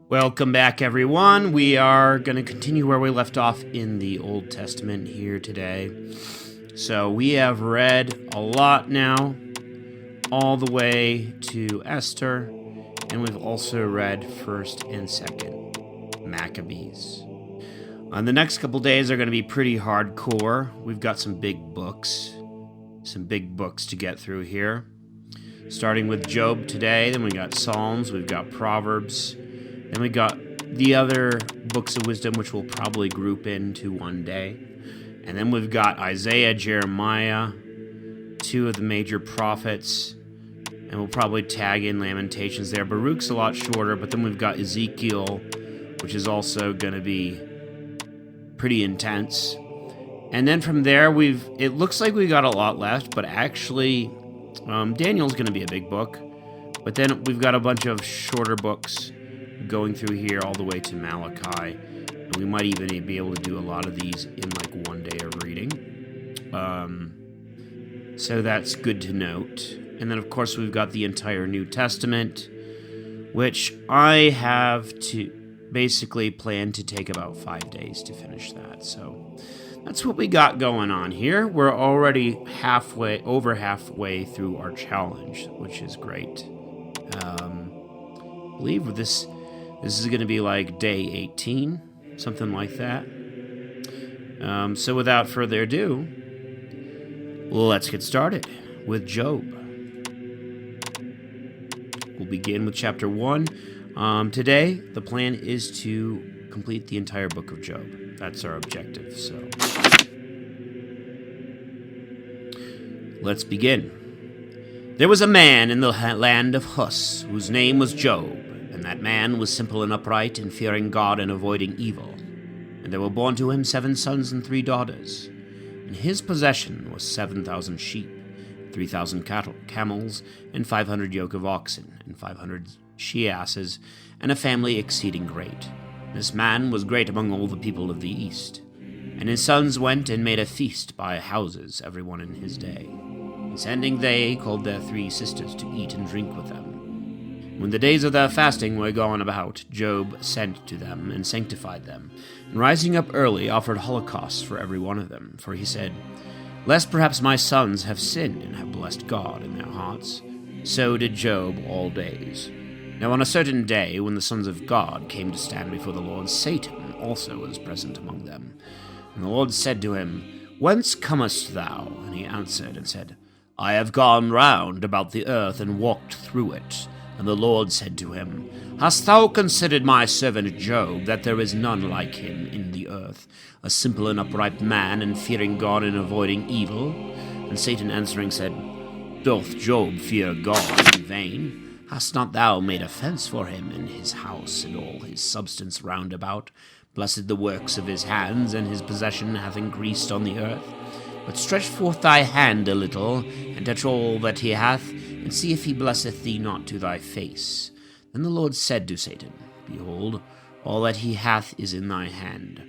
Welcome back, everyone. We are going to continue where we left off in the Old Testament here today. So we have read a lot now, all the way to Esther, and we've also read 1st and 2nd Maccabees. The next couple days are going to be pretty hardcore. We've got some big books to get through here. Starting with Job today, then we got Psalms, we've got Proverbs, then we got the other books of wisdom, which we'll probably group into one day. And then we've got Isaiah, Jeremiah, two of the major prophets, and we'll probably tag in Lamentations there. Baruch's a lot shorter, but then we've got Ezekiel, which is also going to be pretty intense. And then from there, it looks like we got a lot left, but actually, Daniel's going to be a big book. But then we've got a bunch of shorter books going through here all the way to Malachi. And we might even be able to do a lot of these in like one day of reading. So that's good to note. And then, of course, we've got the entire New Testament, which I have to basically plan to take about 5 days to finish that. So that's what we got going on here. We're already over halfway through our challenge, which is great. I believe this is going to be like day 18, something like that. So without further ado, let's get started with Job. We'll begin with chapter 1. Today, the plan is to complete the entire book of Job. That's our objective, so let's begin. There was a man in the land of Hus, whose name was Job, and that man was simple and upright, and fearing God and avoiding evil. And there were born to him 7 sons and 3 daughters. And his possession was 7,000 sheep, 3,000 camels, and 500 yoke of oxen, and 500 she-asses, and a family exceeding great. This man was great among all the people of the east. And his sons went and made a feast by houses, every one in his day. And sending they called their 3 sisters to eat and drink with them. When the days of their fasting were gone about, Job sent to them and sanctified them, and rising up early offered holocausts for every one of them. For he said, Lest perhaps my sons have sinned and have blessed God in their hearts. So did Job all days. Now on a certain day, when the sons of God came to stand before the Lord, Satan also was present among them. And the Lord said to him, Whence comest thou? And he answered and said, I have gone round about the earth and walked through it. And the Lord said to him, Hast thou considered my servant Job, that there is none like him in the earth, a simple and upright man, and fearing God and avoiding evil? And Satan answering said, Doth Job fear God in vain? Hast not thou made a fence for him in his house, and all his substance round about? Blessed the works of his hands, and his possession hath increased on the earth. But stretch forth thy hand a little, and touch all that he hath, and see if he blesseth thee not to thy face. Then the Lord said to Satan, Behold, all that he hath is in thy hand.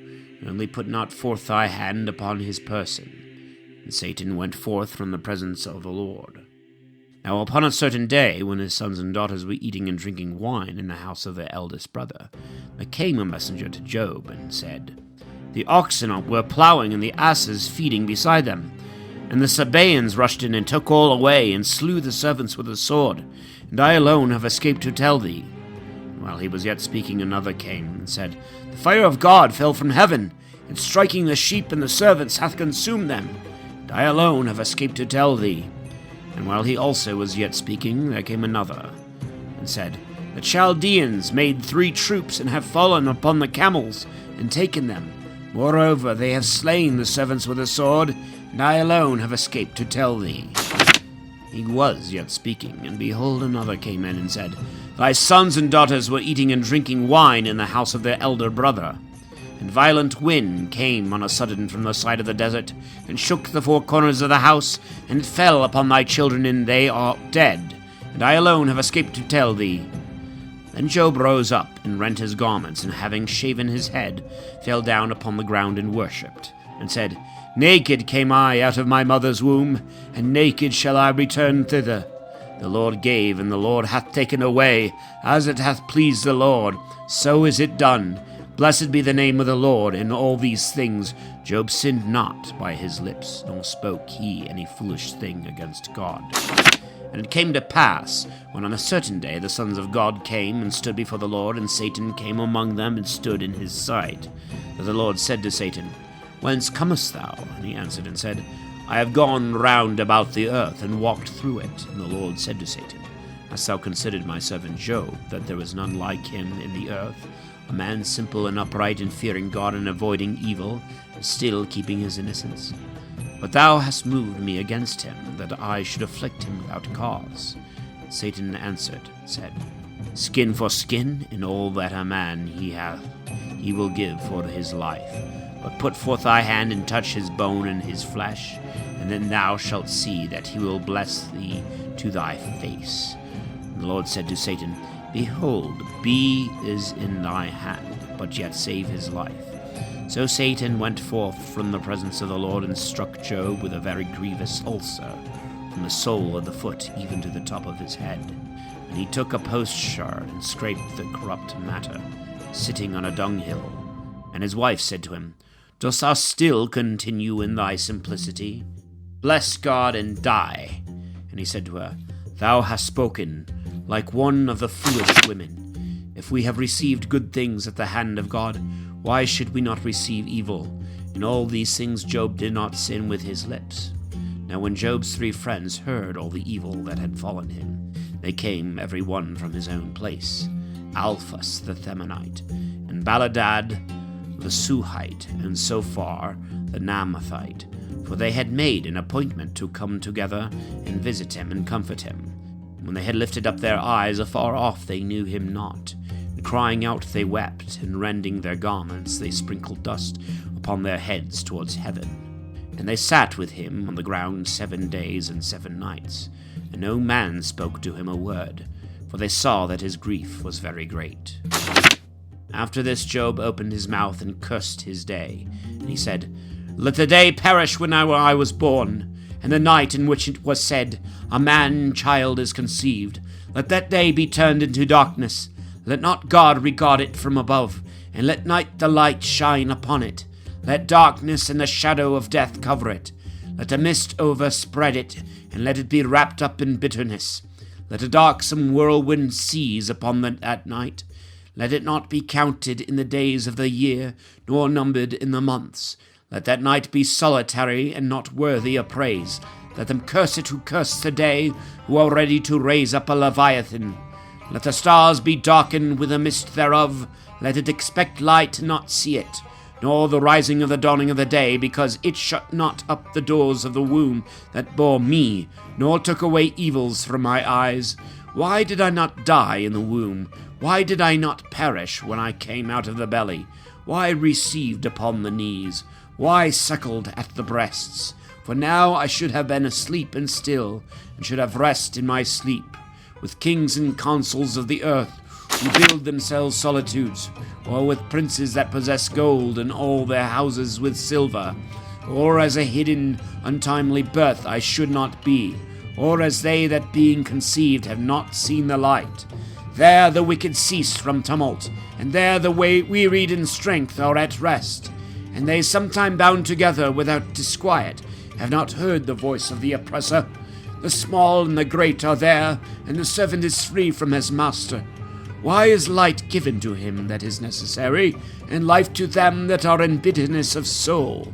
Only put not forth thy hand upon his person. And Satan went forth from the presence of the Lord. Now upon a certain day, when his sons and daughters were eating and drinking wine in the house of their eldest brother, there came a messenger to Job, and said, The oxen were plowing, and the asses feeding beside them. And the Sabaeans rushed in and took all away, and slew the servants with a sword. And I alone have escaped to tell thee. And while he was yet speaking, another came, and said, The fire of God fell from heaven, and striking the sheep and the servants hath consumed them. And I alone have escaped to tell thee. And while he also was yet speaking, there came another, and said, The Chaldeans made 3 troops, and have fallen upon the camels, and taken them. Moreover, they have slain the servants with a sword, and I alone have escaped to tell thee. He was yet speaking, and behold, another came in and said, Thy sons and daughters were eating and drinking wine in the house of their elder brother. And violent wind came on a sudden from the side of the desert, and shook the 4 corners of the house, and fell upon thy children, and they are dead. And I alone have escaped to tell thee. Then Job rose up, and rent his garments, and having shaven his head, fell down upon the ground and worshipped, and said, Naked came I out of my mother's womb, and naked shall I return thither. The Lord gave, and the Lord hath taken away. As it hath pleased the Lord, so is it done. Blessed be the name of the Lord. In all these things Job sinned not by his lips, nor spoke he any foolish thing against God. And it came to pass, when on a certain day the sons of God came and stood before the Lord, and Satan came among them and stood in his sight, that the Lord said to Satan, Whence comest thou? And he answered and said, I have gone round about the earth, and walked through it. And the Lord said to Satan, Hast thou considered my servant Job, that there is none like him in the earth, a man simple and upright, in fearing God and avoiding evil, and still keeping his innocence? But thou hast moved me against him, that I should afflict him without cause. Satan answered, said, Skin for skin, and all that a man he hath, he will give for his life. But put forth thy hand, and touch his bone and his flesh, and then thou shalt see that he will bless thee to thy face. And the Lord said to Satan, Behold, B is in thy hand, but yet save his life. So Satan went forth from the presence of the Lord, and struck Job with a very grievous ulcer, from the sole of the foot even to the top of his head. And he took a potsherd, and scraped the corrupt matter, sitting on a dunghill. And his wife said to him, Dost thou still continue in thy simplicity? Bless God and die. And he said to her, Thou hast spoken like one of the foolish women. If we have received good things at the hand of God, why should we not receive evil? In all these things Job did not sin with his lips. Now when Job's 3 friends heard all the evil that had fallen him, they came every one from his own place, Alphas the Themanite, and Baladad the Suhite, and Sophar the Naamathite, for they had made an appointment to come together and visit him and comfort him. When they had lifted up their eyes afar off, they knew him not. And crying out they wept, and rending their garments they sprinkled dust upon their heads towards heaven. And they sat with him on the ground 7 days and 7 nights, and no man spoke to him a word, for they saw that his grief was very great. After this Job opened his mouth and cursed his day, and he said, Let the day perish when I was born, and the night in which it was said, A man-child is conceived. Let that day be turned into darkness. Let not God regard it from above, and let night the light shine upon it. Let darkness and the shadow of death cover it. Let a mist overspread it, and let it be wrapped up in bitterness. Let a darksome whirlwind seize upon that night. Let it not be counted in the days of the year, nor numbered in the months. Let that night be solitary and not worthy of praise. Let them curse it who curse the day, who are ready to raise up a Leviathan. Let the stars be darkened with a mist thereof. Let it expect light and not see it, nor the rising of the dawning of the day, because it shut not up the doors of the womb that bore me, nor took away evils from my eyes. Why did I not die in the womb? Why did I not perish when I came out of the belly? Why received upon the knees? Why suckled at the breasts? For now I should have been asleep and still, and should have rest in my sleep, with kings and consuls of the earth, who build themselves solitudes, or with princes that possess gold, and all their houses with silver. Or as a hidden, untimely birth I should not be, or as they that being conceived have not seen the light. There the wicked cease from tumult, and there the wearied in strength are at rest. And they sometime bound together without disquiet, have not heard the voice of the oppressor. The small and the great are there, and the servant is free from his master. Why is light given to him that is necessary, and life to them that are in bitterness of soul,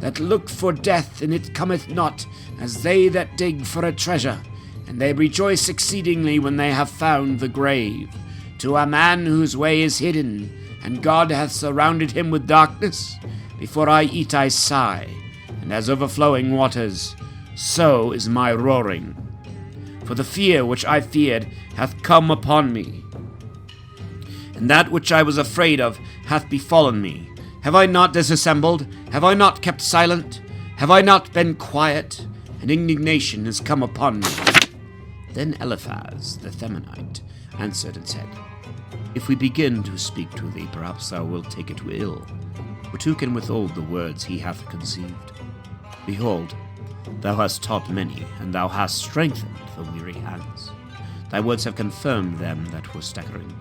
that look for death, and it cometh not, as they that dig for a treasure, and they rejoice exceedingly when they have found the grave. To a man whose way is hidden, and God hath surrounded him with darkness, before I eat I sigh, and as overflowing waters, so is my roaring. For the fear which I feared hath come upon me, and that which I was afraid of hath befallen me. Have I not dissembled? Have I not kept silent? Have I not been quiet? And indignation is come upon me. Then Eliphaz the Themanite answered and said, If we begin to speak to thee, perhaps thou wilt take it to ill. But who can withhold the words he hath conceived? Behold, Thou hast taught many, and thou hast strengthened the weary hands. Thy words have confirmed them that were staggering,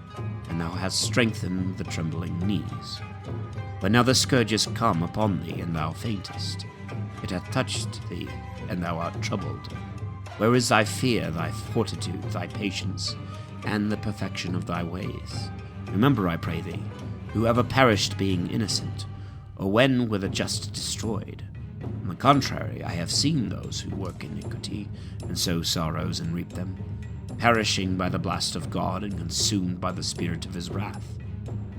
and thou hast strengthened the trembling knees. But now the scourge is come upon thee, and thou faintest. It hath touched thee, and thou art troubled. Where is thy fear, thy fortitude, thy patience, and the perfection of thy ways? Remember, I pray thee, who ever perished being innocent, or when were the just destroyed? On the contrary, I have seen those who work iniquity, and sow sorrows and reap them, perishing by the blast of God, and consumed by the spirit of his wrath.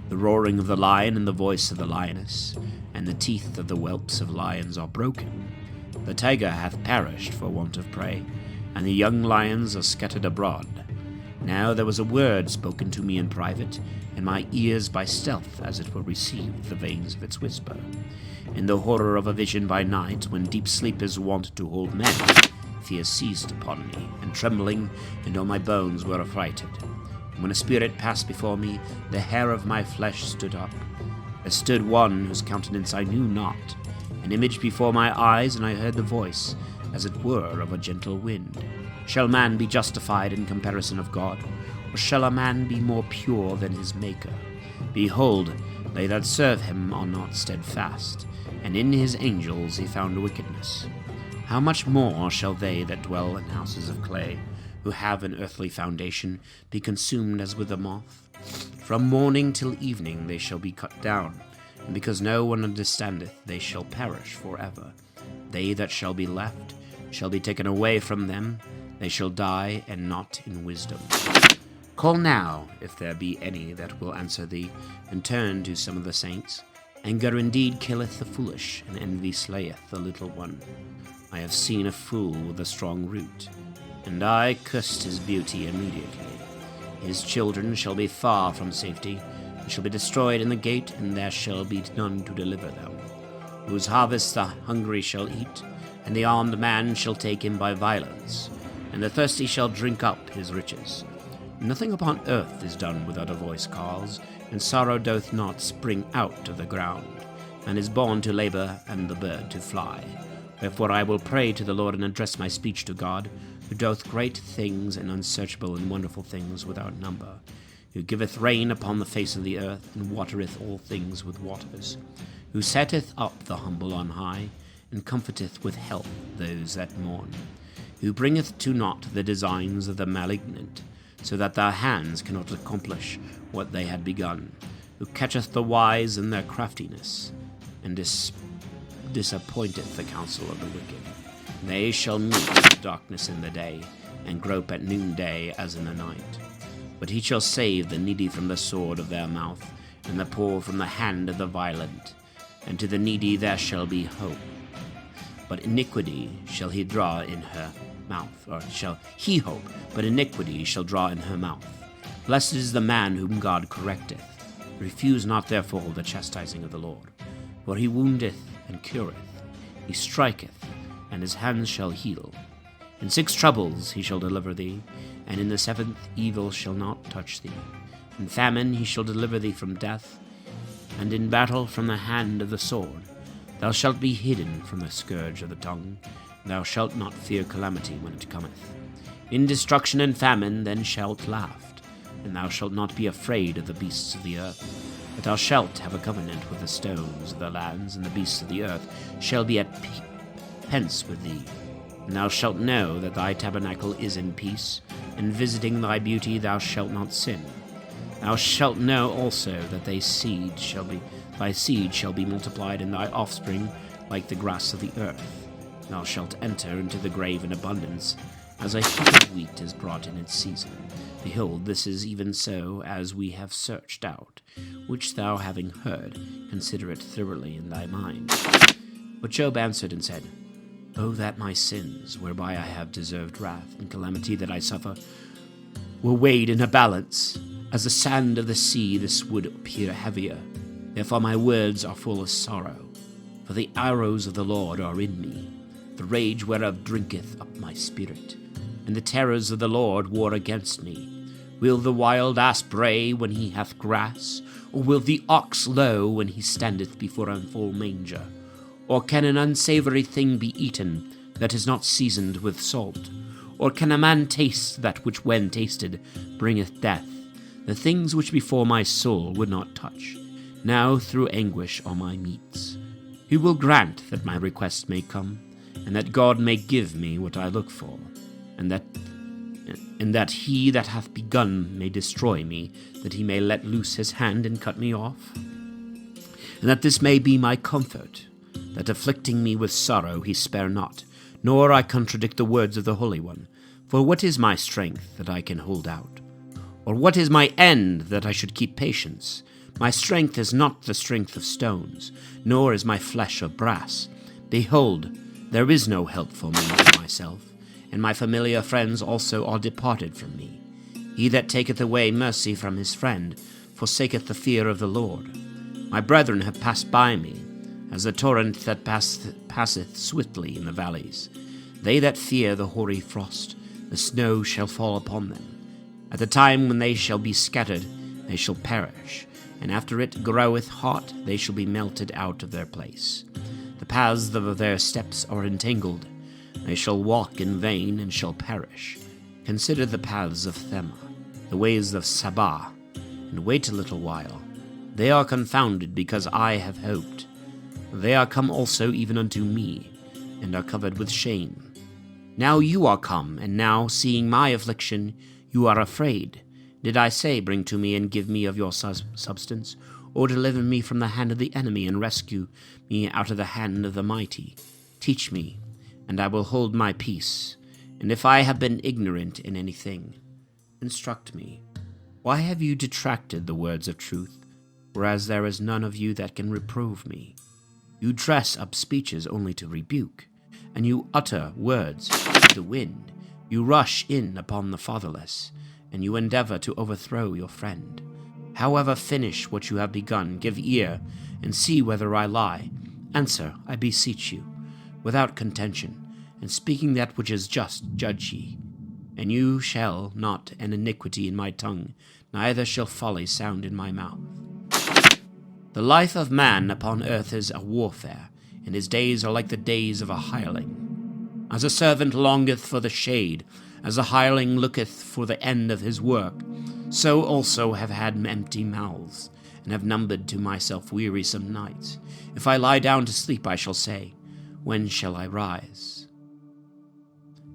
The roaring of the lion and the voice of the lioness, and the teeth of the whelps of lions are broken. The tiger hath perished for want of prey, and the young lions are scattered abroad. Now there was a word spoken to me in private, and my ears by stealth, as it were, received the veins of its whisper. In the horror of a vision by night, when deep sleep is wont to hold men, fear seized upon me, and trembling, and all my bones were affrighted. And when a spirit passed before me, the hair of my flesh stood up. There stood one whose countenance I knew not, an image before my eyes, and I heard the voice, as it were, of a gentle wind. Shall man be justified in comparison of God, or shall a man be more pure than his Maker? Behold, they that serve him are not steadfast, and in his angels he found wickedness. How much more shall they that dwell in houses of clay, who have an earthly foundation, be consumed as with a moth? From morning till evening they shall be cut down, and because no one understandeth, they shall perish forever. They that shall be left shall be taken away from them, they shall die, and not in wisdom. Call now, if there be any that will answer thee, and turn to some of the saints. Anger indeed killeth the foolish, and envy slayeth the little one. I have seen a fool with a strong root, and I cursed his beauty immediately. His children shall be far from safety, and shall be destroyed in the gate, and there shall be none to deliver them. Whose harvest the hungry shall eat, and the armed man shall take him by violence, and the thirsty shall drink up his riches. Nothing upon earth is done without a voice calls, and sorrow doth not spring out of the ground. Man is born to labor, and the bird to fly. Wherefore I will pray to the Lord, and address my speech to God, who doth great things and unsearchable and wonderful things without number, who giveth rain upon the face of the earth, and watereth all things with waters, who setteth up the humble on high, and comforteth with health those that mourn, who bringeth to naught the designs of the malignant, so that their hands cannot accomplish what they had begun, who catcheth the wise in their craftiness, and disappointeth the counsel of the wicked. They shall meet darkness in the day, and grope at noonday as in the night. But he shall save the needy from the sword of their mouth, and the poor from the hand of the violent. And to the needy there shall be hope. But iniquity shall he draw in her mouth, or shall he hope, but iniquity shall draw in her mouth. Blessed is the man whom God correcteth. Refuse not therefore the chastising of the Lord. For he woundeth and cureth, he striketh, and his hands shall heal. In 6 troubles he shall deliver thee, and in the 7th evil shall not touch thee. In famine he shall deliver thee from death, and in battle from the hand of the sword. Thou shalt be hidden from the scourge of the tongue, thou shalt not fear calamity when it cometh. In destruction and famine then shalt laugh, and thou shalt not be afraid of the beasts of the earth. But thou shalt have a covenant with the stones of the lands, and the beasts of the earth shall be at peace with thee. And thou shalt know that thy tabernacle is in peace, and visiting thy beauty thou shalt not sin. Thou shalt know also that thy seed shall be multiplied, and thy offspring like the grass of the earth. Thou shalt enter into the grave in abundance, as a heap of wheat is brought in its season. Behold, this is even so as we have searched out, which thou having heard, consider it thoroughly in thy mind. But Job answered and said, O that my sins, whereby I have deserved wrath and calamity that I suffer, were weighed in a balance, as the sand of the sea, this would appear heavier. Therefore my words are full of sorrow, for the arrows of the Lord are in me, the rage whereof drinketh up my spirit, and the terrors of the Lord war against me. Will the wild ass bray when he hath grass, or will the ox low when he standeth before a full manger? Or can an unsavoury thing be eaten, that is not seasoned with salt? Or can a man taste that which when tasted bringeth death? The things which before my soul would not touch, now through anguish are my meats. Who will grant that my request may come, and that God may give me what I look for, and that he that hath begun may destroy me, that he may let loose his hand and cut me off? And that this may be my comfort, that afflicting me with sorrow he spare not, nor I contradict the words of the Holy One. For what is my strength that I can hold out? Or what is my end that I should keep patience? My strength is not the strength of stones, nor is my flesh of brass. Behold, there is no help for me in myself, and my familiar friends also are departed from me. He that taketh away mercy from his friend forsaketh the fear of the Lord. My brethren have passed by me, as the torrent that passeth swiftly in the valleys. They that fear the hoary frost, the snow shall fall upon them. At the time when they shall be scattered, they shall perish, and after it groweth hot, they shall be melted out of their place. The paths of their steps are entangled. They shall walk in vain, and shall perish. Consider the paths of Thema, the ways of Sabah, and wait a little while. They are confounded, because I have hoped. They are come also even unto me, and are covered with shame. Now you are come, and now, seeing my affliction, you are afraid. Did I say, bring to me and give me of your substance, or deliver me from the hand of the enemy, and rescue me out of the hand of the mighty? Teach me, and I will hold my peace. And if I have been ignorant in anything, instruct me. Why have you detracted the words of truth, whereas there is none of you that can reprove me? You dress up speeches only to rebuke, and you utter words to the wind. You rush in upon the fatherless, and you endeavor to overthrow your friend. However, finish what you have begun. Give ear, and see whether I lie. Answer, I beseech you, without contention, and speaking that which is just, judge ye. And you shall not an iniquity in my tongue, neither shall folly sound in my mouth. The life of man upon earth is a warfare, and his days are like the days of a hireling. As a servant longeth for the shade, as a hireling looketh for the end of his work, so also have had empty mouths, and have numbered to myself wearisome nights. If I lie down to sleep, I shall say, when shall I rise?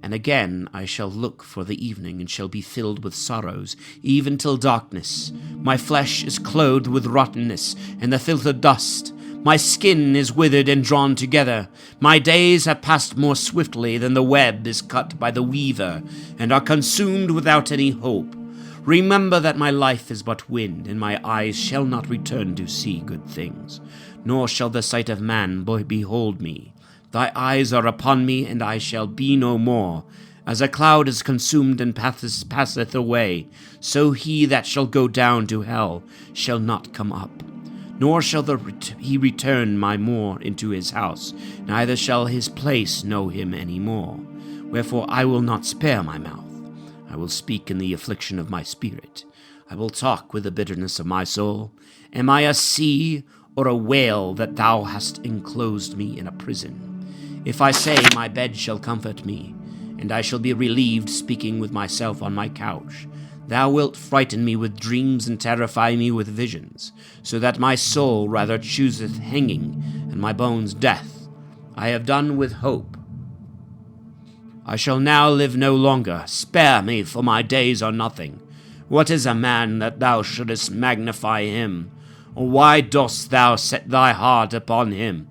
And again I shall look for the evening, and shall be filled with sorrows, even till darkness. My flesh is clothed with rottenness, and the filth of dust. My skin is withered and drawn together. My days have passed more swiftly than the web is cut by the weaver, and are consumed without any hope. Remember that my life is but wind, and my eyes shall not return to see good things, nor shall the sight of man behold me. Thy eyes are upon me, and I shall be no more. As a cloud is consumed and passeth away, so he that shall go down to hell shall not come up. Nor shall he return my more into his house, neither shall his place know him any more. Wherefore I will not spare my mouth. I will speak in the affliction of my spirit. I will talk with the bitterness of my soul. Am I a sea or a whale that thou hast enclosed me in a prison? If I say, my bed shall comfort me, and I shall be relieved speaking with myself on my couch, thou wilt frighten me with dreams and terrify me with visions, so that my soul rather chooseth hanging, and my bones death. I have done with hope. I shall now live no longer. Spare me, for my days are nothing. What is a man that thou shouldest magnify him? Or why dost thou set thy heart upon him?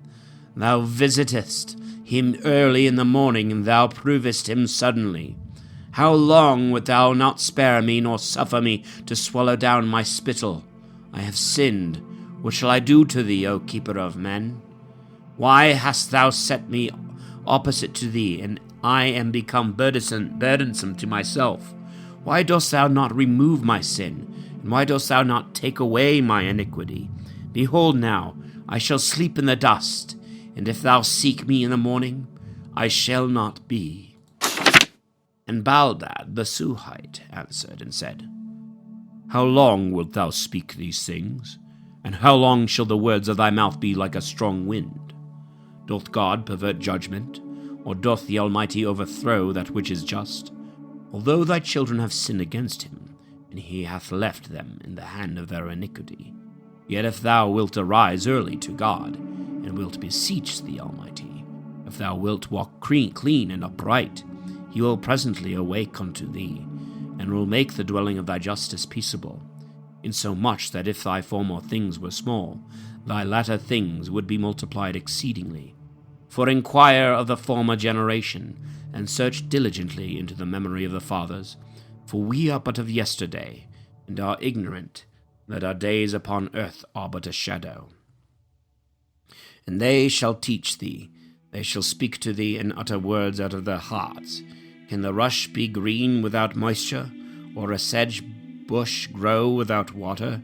Thou visitest him early in the morning, and thou provest him suddenly. How long wilt thou not spare me, nor suffer me to swallow down my spittle? I have sinned. What shall I do to thee, O keeper of men? Why hast thou set me opposite to thee, and I am become burdensome to myself? Why dost thou not remove my sin, and why dost thou not take away my iniquity? Behold now, I shall sleep in the dust, and if thou seek me in the morning, I shall not be. And Baldad the Suhite answered and said, How long wilt thou speak these things? And how long shall the words of thy mouth be like a strong wind? Doth God pervert judgment? or doth the Almighty overthrow that which is just? Although thy children have sinned against him, and he hath left them in the hand of their iniquity, yet if thou wilt arise early to God, and wilt beseech the Almighty, if thou wilt walk clean and upright, he will presently awake unto thee, and will make the dwelling of thy justice peaceable, insomuch that if thy former things were small, thy latter things would be multiplied exceedingly. For inquire of the former generation, and search diligently into the memory of the fathers, for we are but of yesterday, and are ignorant that our days upon earth are but a shadow. And they shall teach thee, they shall speak to thee, and utter words out of their hearts. Can the rush be green without moisture, or a sedge bush grow without water?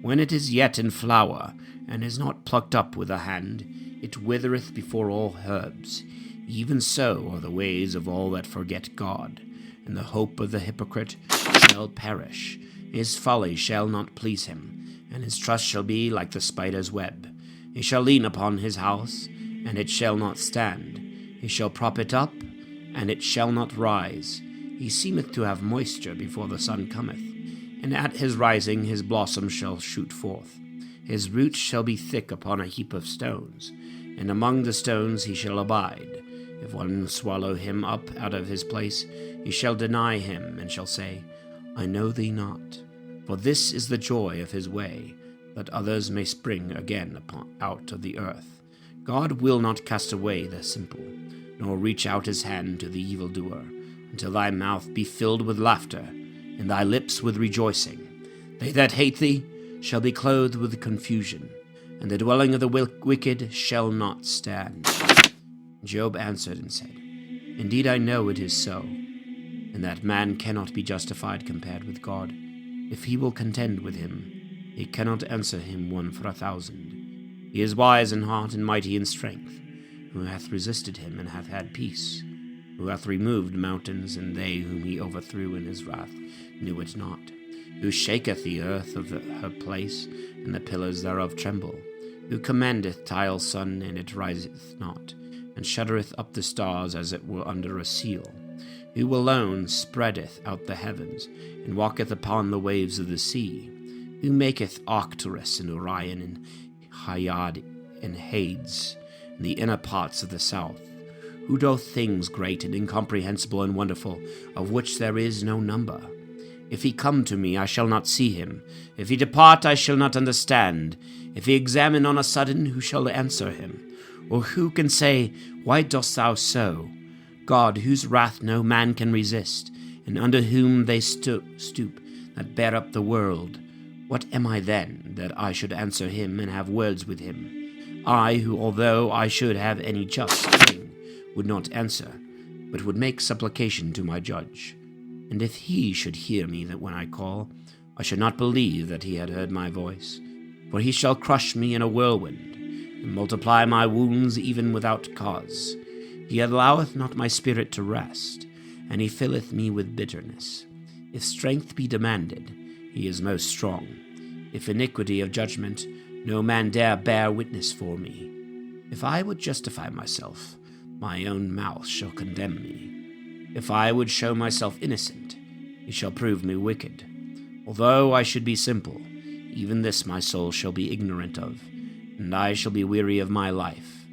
When it is yet in flower, and is not plucked up with a hand, it withereth before all herbs. Even so are the ways of all that forget God, and the hope of the hypocrite shall perish. His folly shall not please him, and his trust shall be like the spider's web. He shall lean upon his house, and it shall not stand. He shall prop it up, and it shall not rise. He seemeth to have moisture before the sun cometh, and at his rising his blossom shall shoot forth. His roots shall be thick upon a heap of stones, and among the stones he shall abide. If one swallow him up out of his place, he shall deny him, and shall say, I know thee not. For this is the joy of his way, that others may spring again out of the earth. God will not cast away the simple, nor reach out his hand to the evildoer, until thy mouth be filled with laughter, and thy lips with rejoicing. They that hate thee shall be clothed with confusion, and the dwelling of the wicked shall not stand. Job answered and said, Indeed I know it is so, and that man cannot be justified compared with God. If he will contend with him, he cannot answer him 1 for 1,000. He is wise in heart and mighty in strength, who hath resisted him and hath had peace, who hath removed mountains, and they whom he overthrew in his wrath knew it not, who shaketh the earth of her place, and the pillars thereof tremble, who commandeth tile sun, and it riseth not, and shuttereth up the stars as it were under a seal, who alone spreadeth out the heavens, and walketh upon the waves of the sea, who maketh Arcturus and Orion and Hyad and Hades, and the inner parts of the south, who doth things great and incomprehensible and wonderful, of which there is no number. If he come to me, I shall not see him. If he depart, I shall not understand. If he examine on a sudden, who shall answer him? Or who can say, Why dost thou so? God, whose wrath no man can resist, and under whom they stoop, that bear up the world. What am I then, that I should answer him and have words with him? I, who, although I should have any just thing, would not answer, but would make supplication to my judge. And if he should hear me that when I call, I should not believe that he had heard my voice. For he shall crush me in a whirlwind, and multiply my wounds even without cause. He alloweth not my spirit to rest, and he filleth me with bitterness. If strength be demanded, he is most strong. If iniquity of judgment, no man dare bear witness for me. If I would justify myself, my own mouth shall condemn me. If I would show myself innocent, he shall prove me wicked. Although I should be simple, even this my soul shall be ignorant of, and I shall be weary of my life.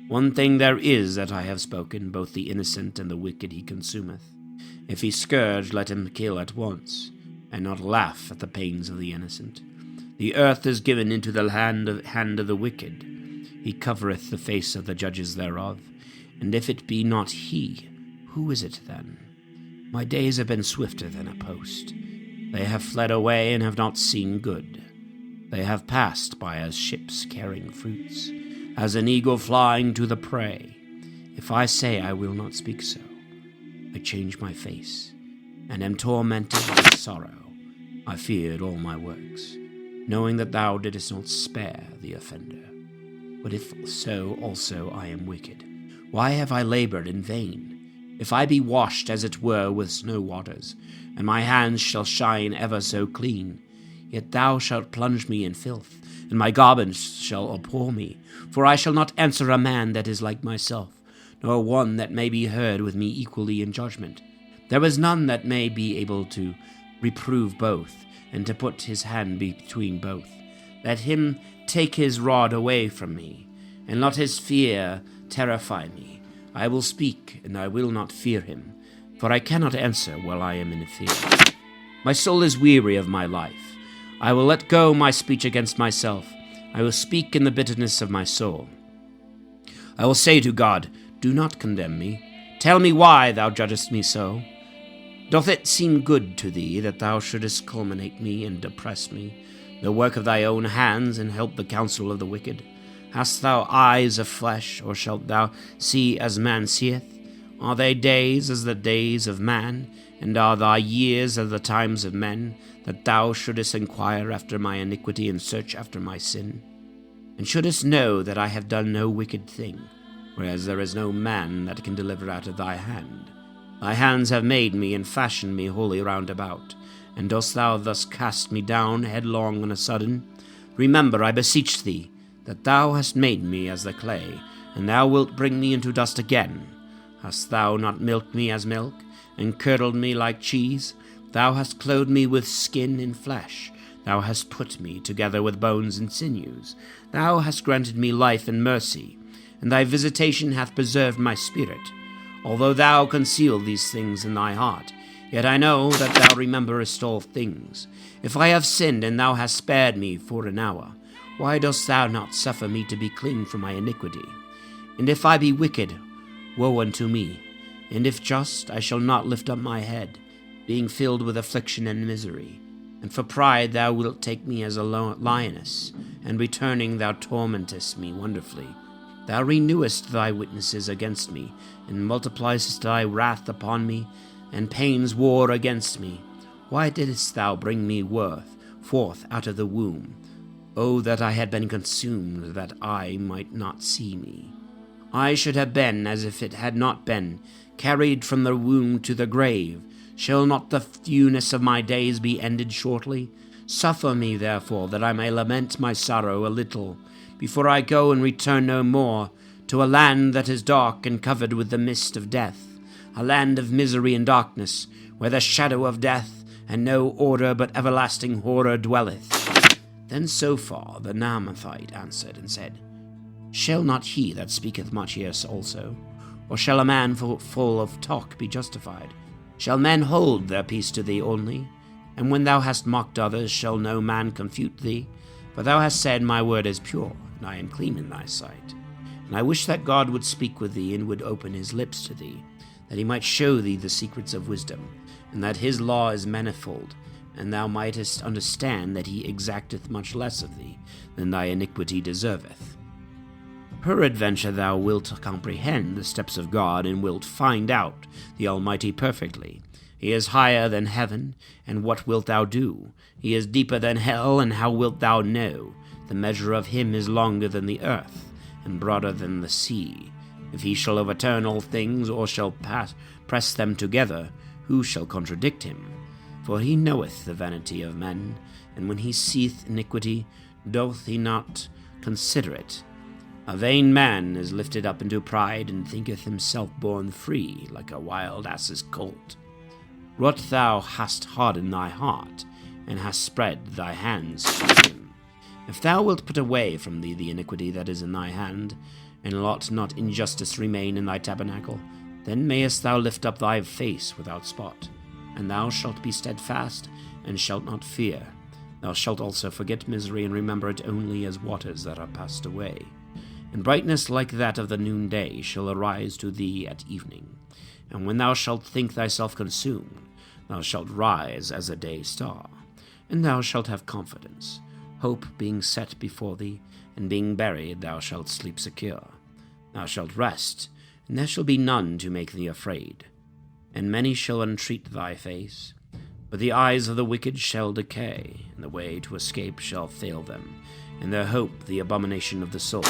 One thing there is that I have spoken, both the innocent and the wicked he consumeth. If he scourge, let him kill at once, and not laugh at the pains of the innocent. The earth is given into the hand of the wicked. He covereth the face of the judges thereof. And if it be not he, who is it then? My days have been swifter than a post. They have fled away and have not seen good. They have passed by as ships carrying fruits, as an eagle flying to the prey. If I say I will not speak so, I change my face, and am tormented with sorrow. I feared all my works, knowing that thou didst not spare the offender. But if so also I am wicked, why have I labored in vain? If I be washed as it were with snow waters, and my hands shall shine ever so clean, yet thou shalt plunge me in filth, and my garments shall abhor me. For I shall not answer a man that is like myself, nor one that may be heard with me equally in judgment. There is none that may be able to reprove both, and to put his hand between both. Let him take his rod away from me, and let his fear terrify me. I will speak, and I will not fear him, for I cannot answer while I am in fear. My soul is weary of my life. I will let go my speech against myself. I will speak in the bitterness of my soul. I will say to God, do not condemn me. Tell me why thou judgest me so. Doth it seem good to thee that thou shouldest culminate me and oppress me, the work of thy own hands, and help the counsel of the wicked? Hast thou eyes of flesh, or shalt thou see as man seeth? Are thy days as the days of man, and are thy years as the times of men, that thou shouldest inquire after my iniquity and search after my sin? And shouldest know that I have done no wicked thing, whereas there is no man that can deliver out of thy hand. Thy hands have made me and fashioned me wholly round about, and dost thou thus cast me down headlong on a sudden? Remember, I beseech thee, that thou hast made me as the clay, and thou wilt bring me into dust again. Hast thou not milked me as milk, and curdled me like cheese? Thou hast clothed me with skin and flesh. Thou hast put me together with bones and sinews. Thou hast granted me life and mercy, and thy visitation hath preserved my spirit. Although thou conceal these things in thy heart, yet I know that thou rememberest all things. If I have sinned, and thou hast spared me for an hour, why dost thou not suffer me to be clean from my iniquity? And if I be wicked, woe unto me. And if just, I shall not lift up my head, being filled with affliction and misery. And for pride thou wilt take me as a lioness, and returning thou tormentest me wonderfully. Thou renewest thy witnesses against me, and multipliest thy wrath upon me, and pains war against me. Why didst thou bring me forth out of the womb? Oh, that I had been consumed, that I might not see me. I should have been, as if it had not been, carried from the womb to the grave. Shall not the fewness of my days be ended shortly? Suffer me, therefore, that I may lament my sorrow a little, before I go and return no more, to a land that is dark and covered with the mist of death, a land of misery and darkness, where the shadow of death and no order but everlasting horror dwelleth. Then Sophar the Naamathite answered and said, Shall not he that speaketh much hear also? Or shall a man full of talk be justified? Shall men hold their peace to thee only? And when thou hast mocked others, shall no man confute thee? For thou hast said, My word is pure, and I am clean in thy sight. And I wish that God would speak with thee, and would open his lips to thee, that he might show thee the secrets of wisdom, and that his law is manifold, and thou mightest understand that he exacteth much less of thee than thy iniquity deserveth. Peradventure thou wilt comprehend the steps of God, and wilt find out the Almighty perfectly. He is higher than heaven, and what wilt thou do? He is deeper than hell, and how wilt thou know? The measure of him is longer than the earth, and broader than the sea. If he shall overturn all things, or shall press them together, who shall contradict him? For he knoweth the vanity of men, and when he seeth iniquity, doth he not consider it? A vain man is lifted up into pride, and thinketh himself born free, like a wild ass's colt. What thou hast hardened thy heart, and hast spread thy hands to him. If thou wilt put away from thee the iniquity that is in thy hand, and let not injustice remain in thy tabernacle, then mayest thou lift up thy face without spot, and thou shalt be steadfast, and shalt not fear. Thou shalt also forget misery, and remember it only as waters that are passed away. And brightness like that of the noonday shall arise to thee at evening. And when thou shalt think thyself consumed, thou shalt rise as a day star. And thou shalt have confidence. Hope being set before thee, and being buried, thou shalt sleep secure. Thou shalt rest, and there shall be none to make thee afraid. And many shall entreat thy face. But the eyes of the wicked shall decay, and the way to escape shall fail them, and their hope the abomination of the soul.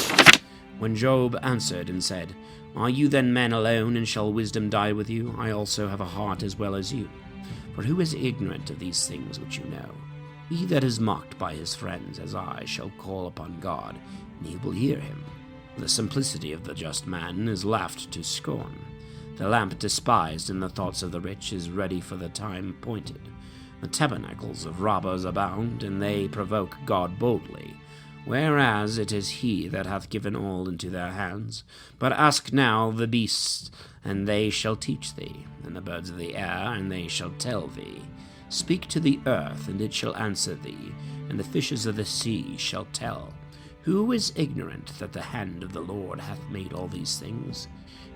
When Job answered and said, Are you then men alone, and shall wisdom die with you? I also have a heart as well as you. For who is ignorant of these things which you know? He that is mocked by his friends, as I, shall call upon God, and he will hear him. The simplicity of the just man is laughed to scorn. The lamp despised in the thoughts of the rich is ready for the time appointed. The tabernacles of robbers abound, and they provoke God boldly. Whereas it is he that hath given all into their hands. But ask now the beasts, and they shall teach thee, and the birds of the air, and they shall tell thee. Speak to the earth, and it shall answer thee, and the fishes of the sea shall tell. Who is ignorant that the hand of the Lord hath made all these things?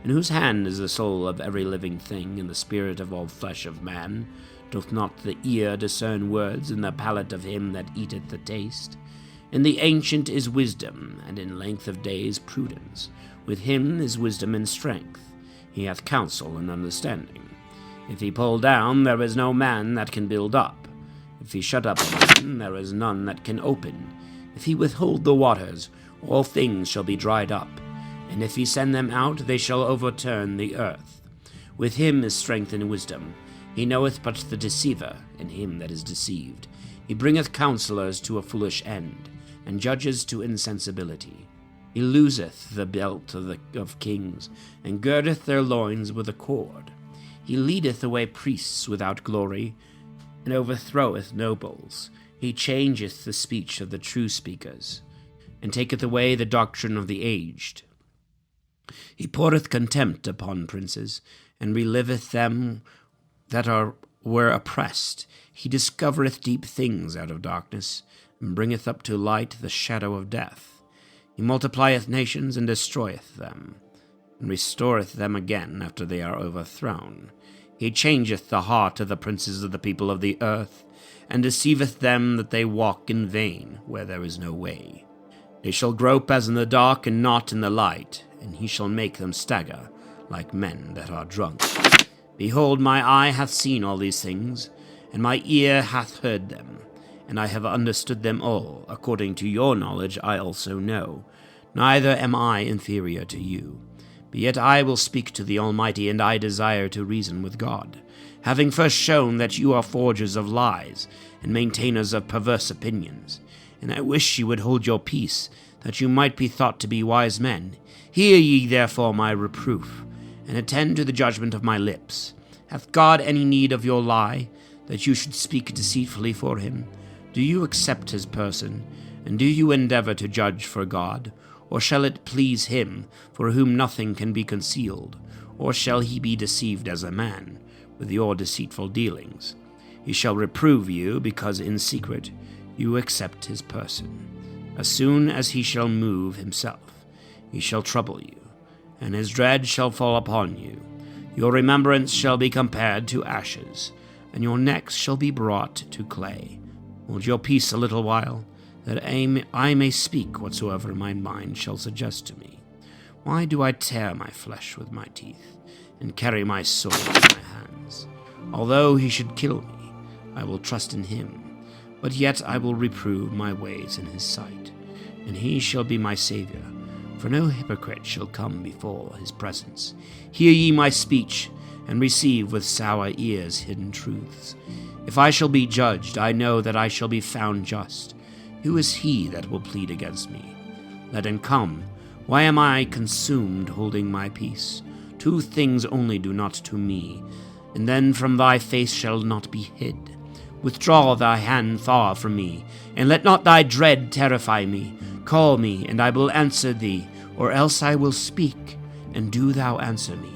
In whose hand is the soul of every living thing, and the spirit of all flesh of man? Doth not the ear discern words, and the palate of him that eateth the taste? In the ancient is wisdom, and in length of days prudence. With him is wisdom and strength. He hath counsel and understanding. If he pull down, there is no man that can build up. If he shut up a man, there is none that can open. If he withhold the waters, all things shall be dried up. And if he send them out, they shall overturn the earth. With him is strength and wisdom. He knoweth but the deceiver, and him that is deceived. He bringeth counselors to a foolish end, and judges to insensibility. He looseth the belt of kings, and girdeth their loins with a cord. He leadeth away priests without glory, and overthroweth nobles. He changeth the speech of the true speakers, and taketh away the doctrine of the aged. He poureth contempt upon princes, and reliveth them that were oppressed. He discovereth deep things out of darkness, and bringeth up to light the shadow of death. He multiplieth nations, and destroyeth them, and restoreth them again after they are overthrown. He changeth the heart of the princes of the people of the earth, and deceiveth them that they walk in vain where there is no way. They shall grope as in the dark, and not in the light, and he shall make them stagger like men that are drunk. Behold, my eye hath seen all these things, and my ear hath heard them, and I have understood them all. According to your knowledge I also know. Neither am I inferior to you. But yet I will speak to the Almighty, and I desire to reason with God, having first shown that you are forgers of lies, and maintainers of perverse opinions. And I wish you would hold your peace, that you might be thought to be wise men. Hear ye therefore my reproof, and attend to the judgment of my lips. Hath God any need of your lie, that you should speak deceitfully for him? Do you accept his person, and do you endeavor to judge for God? Or shall it please him, for whom nothing can be concealed? Or shall he be deceived as a man, with your deceitful dealings? He shall reprove you, because in secret you accept his person. As soon as he shall move himself, he shall trouble you, and his dread shall fall upon you. Your remembrance shall be compared to ashes, and your necks shall be brought to clay. Hold your peace a little while, that I may speak whatsoever my mind shall suggest to me. Why do I tear my flesh with my teeth, and carry my sword in my hands? Although he should kill me, I will trust in him. But yet I will reprove my ways in his sight, and he shall be my Saviour. For no hypocrite shall come before his presence. Hear ye my speech, and receive with sour ears hidden truths. If I shall be judged, I know that I shall be found just. Who is he that will plead against me? Let him come. Why am I consumed holding my peace? Two things only do not to me, and then from thy face shall not be hid. Withdraw thy hand far from me, and let not thy dread terrify me. Call me, and I will answer thee, or else I will speak, and do thou answer me.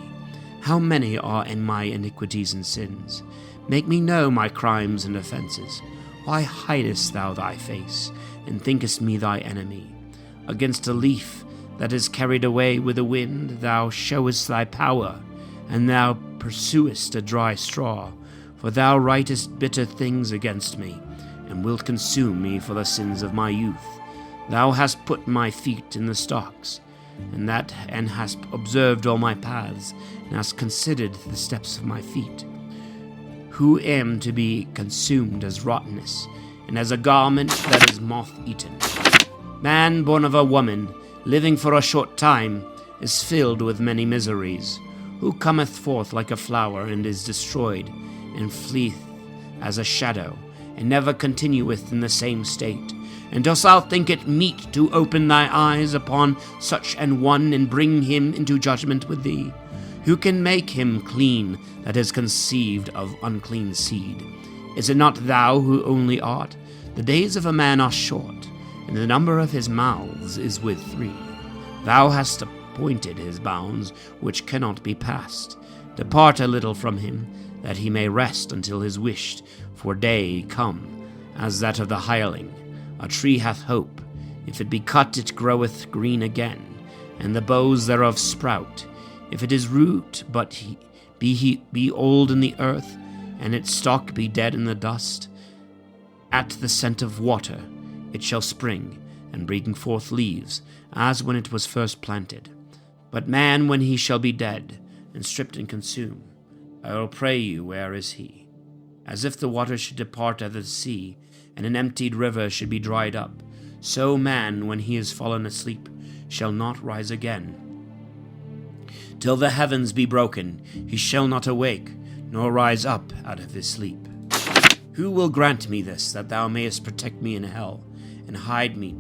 How many are in my iniquities and sins? Make me know my crimes and offenses. Why hidest thou thy face, and thinkest me thy enemy? Against a leaf that is carried away with the wind, thou showest thy power, and thou pursuest a dry straw. For thou writest bitter things against me, and wilt consume me for the sins of my youth. Thou hast put my feet in the stocks, and hast observed all my paths, and hast considered the steps of my feet. Who am to be consumed as rottenness, and as a garment that is moth-eaten. Man born of a woman, living for a short time, is filled with many miseries. Who cometh forth like a flower, and is destroyed, and fleeth as a shadow, and never continueth in the same state. And dost thou think it meet to open thy eyes upon such an one, and bring him into judgment with thee? Who can make him clean that is conceived of unclean seed? Is it not thou who only art? The days of a man are short, and the number of his mouths is with 3. Thou hast appointed his bounds, which cannot be passed. Depart a little from him, that he may rest until his wished for day come, as that of the hireling. A tree hath hope. If it be cut, it groweth green again, and the boughs thereof sprout. If it is root, but be old in the earth, and its stalk be dead in the dust, at the scent of water it shall spring, and bring forth leaves, as when it was first planted. But man, when he shall be dead, and stripped and consumed, I will pray you, where is he? As if the water should depart out of the sea, and an emptied river should be dried up, so man, when he is fallen asleep, shall not rise again. Till the heavens be broken, he shall not awake, nor rise up out of his sleep. Who will grant me this, that thou mayest protect me in hell, and hide me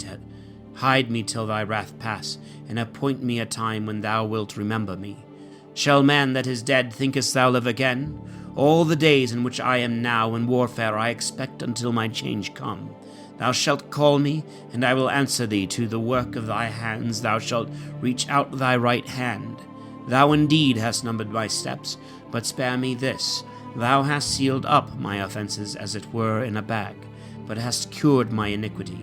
till thy wrath pass, and appoint me a time when thou wilt remember me? Shall man that is dead, thinkest thou, live again? All the days in which I am now in warfare I expect until my change come. Thou shalt call me, and I will answer thee. To the work of thy hands thou shalt reach out thy right hand. Thou indeed hast numbered my steps, but spare me this. Thou hast sealed up my offenses as it were in a bag, but hast cured my iniquity.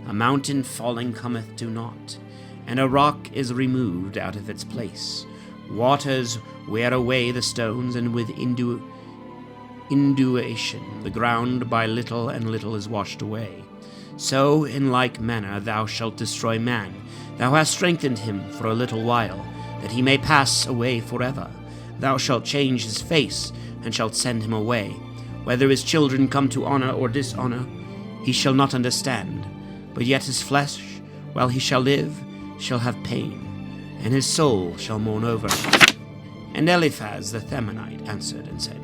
A mountain falling cometh to naught, and a rock is removed out of its place. Waters wear away the stones, and with induation the ground by little and little is washed away. So in like manner thou shalt destroy man. Thou hast strengthened him for a little while, that he may pass away forever. Thou shalt change his face, and shalt send him away. Whether his children come to honor or dishonor, he shall not understand. But yet his flesh, while he shall live, shall have pain, and his soul shall mourn over him. And Eliphaz the Themanite answered and said,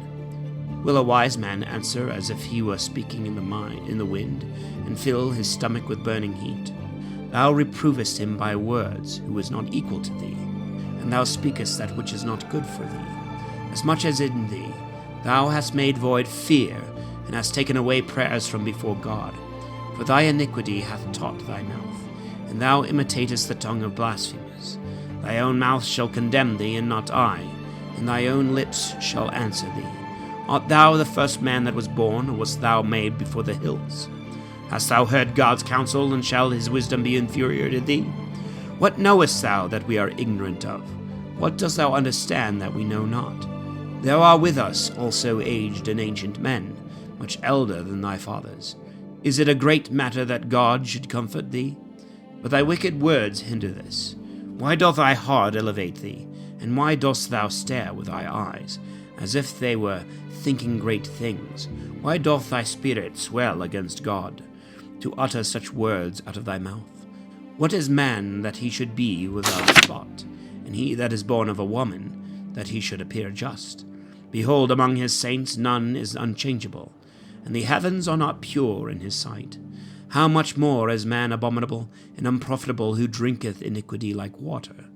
Will a wise man answer as if he were speaking in the wind, and fill his stomach with burning heat? Thou reprovest him by words, who is not equal to thee, and thou speakest that which is not good for thee. As much as in thee thou hast made void fear, and hast taken away prayers from before God. For thy iniquity hath taught thy mouth, and thou imitatest the tongue of blasphemers. Thy own mouth shall condemn thee, and not I, and thy own lips shall answer thee. Art thou the first man that was born, or wast thou made before the hills? Hast thou heard God's counsel, and shall his wisdom be inferior to thee? What knowest thou that we are ignorant of? What dost thou understand that we know not? There are with us also aged and ancient men, much elder than thy fathers. Is it a great matter that God should comfort thee? But thy wicked words hinder this. Why doth thy heart elevate thee? And why dost thou stare with thy eyes, as if they were thinking great things? Why doth thy spirit swell against God, to utter such words out of thy mouth? What is man that he should be without spot, and he that is born of a woman, that he should appear just? Behold, among his saints none is unchangeable, and the heavens are not pure in his sight. How much more is man abominable and unprofitable, who drinketh iniquity like water?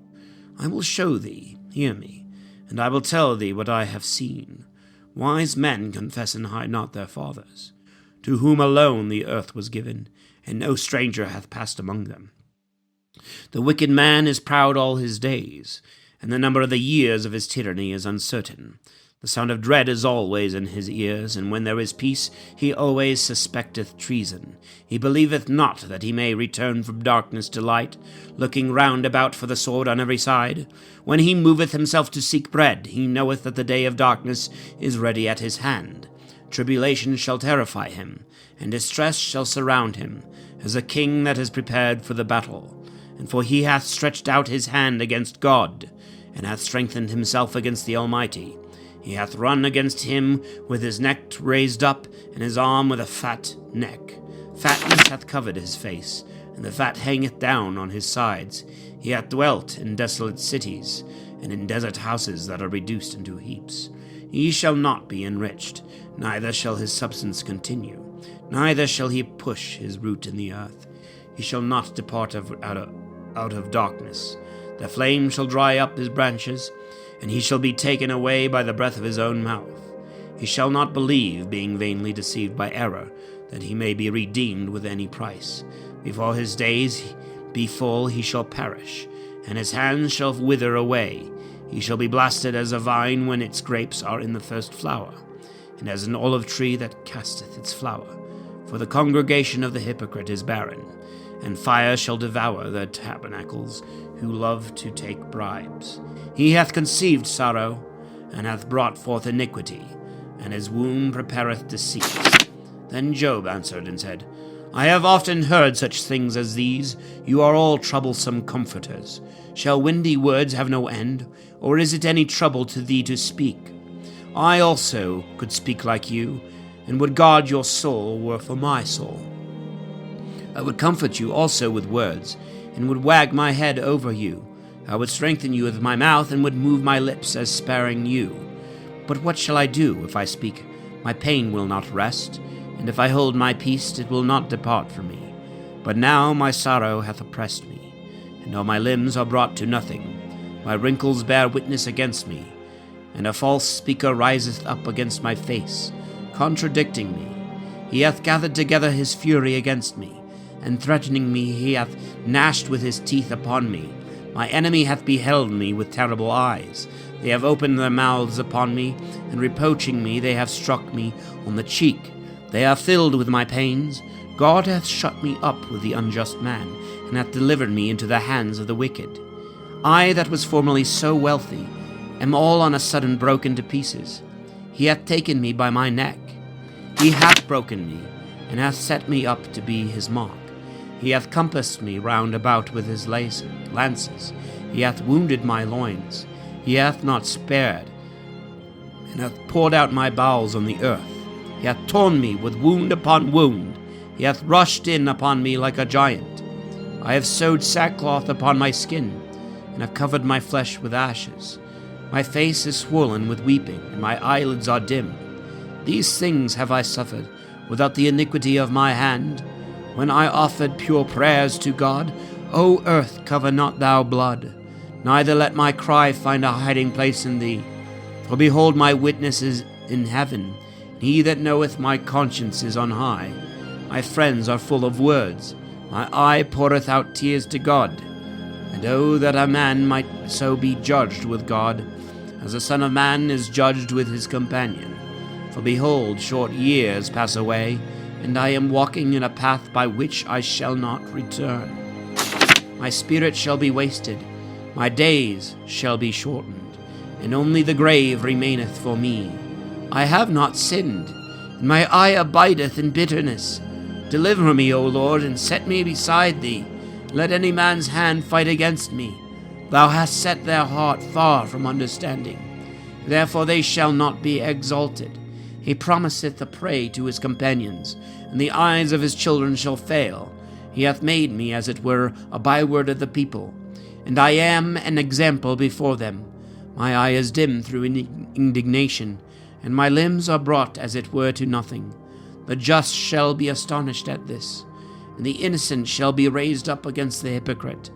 I will show thee, hear me, and I will tell thee what I have seen. Wise men confess and hide not their fathers, to whom alone the earth was given, and no stranger hath passed among them. The wicked man is proud all his days, and the number of the years of his tyranny is uncertain. The sound of dread is always in his ears, and when there is peace, he always suspecteth treason. He believeth not that he may return from darkness to light, looking round about for the sword on every side. When he moveth himself to seek bread, he knoweth that the day of darkness is ready at his hand. Tribulation shall terrify him, and distress shall surround him, as a king that is prepared for the battle. And for he hath stretched out his hand against God, and hath strengthened himself against the Almighty. He hath run against him with his neck raised up, and his arm with a fat neck. Fatness hath covered his face, and the fat hangeth down on his sides. He hath dwelt in desolate cities, and in desert houses that are reduced into heaps. He shall not be enriched, neither shall his substance continue, neither shall he push his root in the earth. he shall not depart out of darkness. The flame shall dry up his branches, and he shall be taken away by the breath of his own mouth. He shall not believe, being vainly deceived by error, that he may be redeemed with any price. Before his days be full, he shall perish, and his hands shall wither away. He shall be blasted as a vine when its grapes are in the first flower, and as an olive tree that casteth its flower. For the congregation of the hypocrite is barren, and fire shall devour their tabernacles, who love to take bribes. He hath conceived sorrow, and hath brought forth iniquity, and his womb prepareth deceit. Then Job answered and said, I have often heard such things as these. You are all troublesome comforters. Shall windy words have no end, or is it any trouble to thee to speak? I also could speak like you, and would guard your soul were for my soul. I would comfort you also with words, and would wag my head over you. I would strengthen you with my mouth, and would move my lips as sparing you. But what shall I do if I speak? My pain will not rest, and if I hold my peace, it will not depart from me. But now my sorrow hath oppressed me, and all my limbs are brought to nothing. My wrinkles bear witness against me, and a false speaker riseth up against my face, contradicting me. He hath gathered together his fury against me, and threatening me he hath gnashed with his teeth upon me. My enemy hath beheld me with terrible eyes. They have opened their mouths upon me, and reproaching me they have struck me on the cheek. They are filled with my pains. God hath shut me up with the unjust man, and hath delivered me into the hands of the wicked. I that was formerly so wealthy am all on a sudden broken to pieces. He hath taken me by my neck. He hath broken me, and hath set me up to be his mark. He hath compassed me round about with his lances. He hath wounded my loins. He hath not spared, and hath poured out my bowels on the earth. He hath torn me with wound upon wound. He hath rushed in upon me like a giant. I have sewed sackcloth upon my skin, and have covered my flesh with ashes. My face is swollen with weeping, and my eyelids are dim. These things have I suffered, without the iniquity of my hand. When I offered pure prayers to God, O earth, cover not thou blood, neither let my cry find a hiding place in thee. For behold, my witness is in heaven, and he that knoweth my conscience is on high. My friends are full of words, my eye poureth out tears to God. And oh, that a man might so be judged with God, as the Son of Man is judged with his companion. For behold, short years pass away, and I am walking in a path by which I shall not return. My spirit shall be wasted, my days shall be shortened, and only the grave remaineth for me. I have not sinned, and my eye abideth in bitterness. Deliver me, O Lord, and set me beside thee. Let any man's hand fight against me. Thou hast set their heart far from understanding. Therefore they shall not be exalted. He promiseth a prey to his companions, and the eyes of his children shall fail. He hath made me, as it were, a byword of the people, and I am an example before them. My eye is dim through indignation, and my limbs are brought, as it were, to nothing. The just shall be astonished at this, and the innocent shall be raised up against the hypocrite.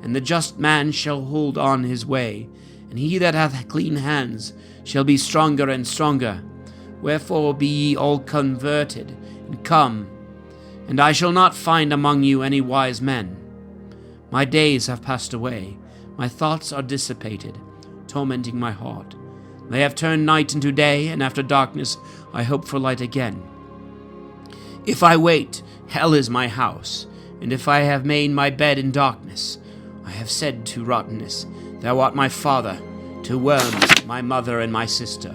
And the just man shall hold on his way, and he that hath clean hands shall be stronger and stronger. Wherefore be ye all converted, and come, and I shall not find among you any wise men. My days have passed away, my thoughts are dissipated, tormenting my heart. They have turned night into day, and after darkness I hope for light again. If I wait, hell is my house, and if I have made my bed in darkness, I have said to rottenness, Thou art my father, to worms, my mother and my sister.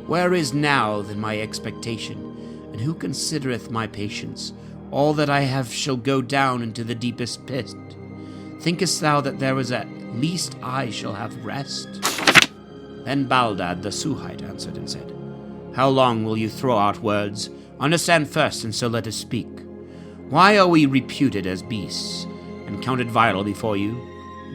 Where is now then my expectation, and who considereth my patience? All that I have shall go down into the deepest pit. Thinkest thou that there is at least I shall have rest? Then Baldad the Suhite answered and said, How long will you throw out words? Understand first, and so let us speak. Why are we reputed as beasts, and counted vile before you?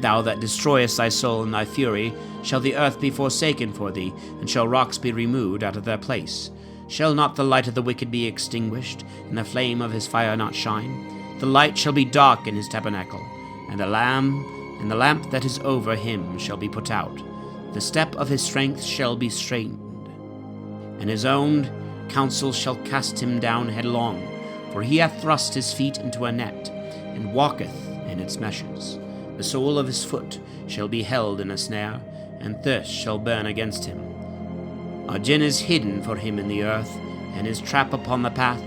Thou that destroyest thy soul in thy fury, shall the earth be forsaken for thee, and shall rocks be removed out of their place? Shall not the light of the wicked be extinguished, and the flame of his fire not shine? The light shall be dark in his tabernacle, and the lamp that is over him shall be put out. The step of his strength shall be straitened, and his own counsel shall cast him down headlong. For he hath thrust his feet into a net, and walketh in its meshes. The sole of his foot shall be held in a snare, and thirst shall burn against him. A gin is hidden for him in the earth, and his trap upon the path.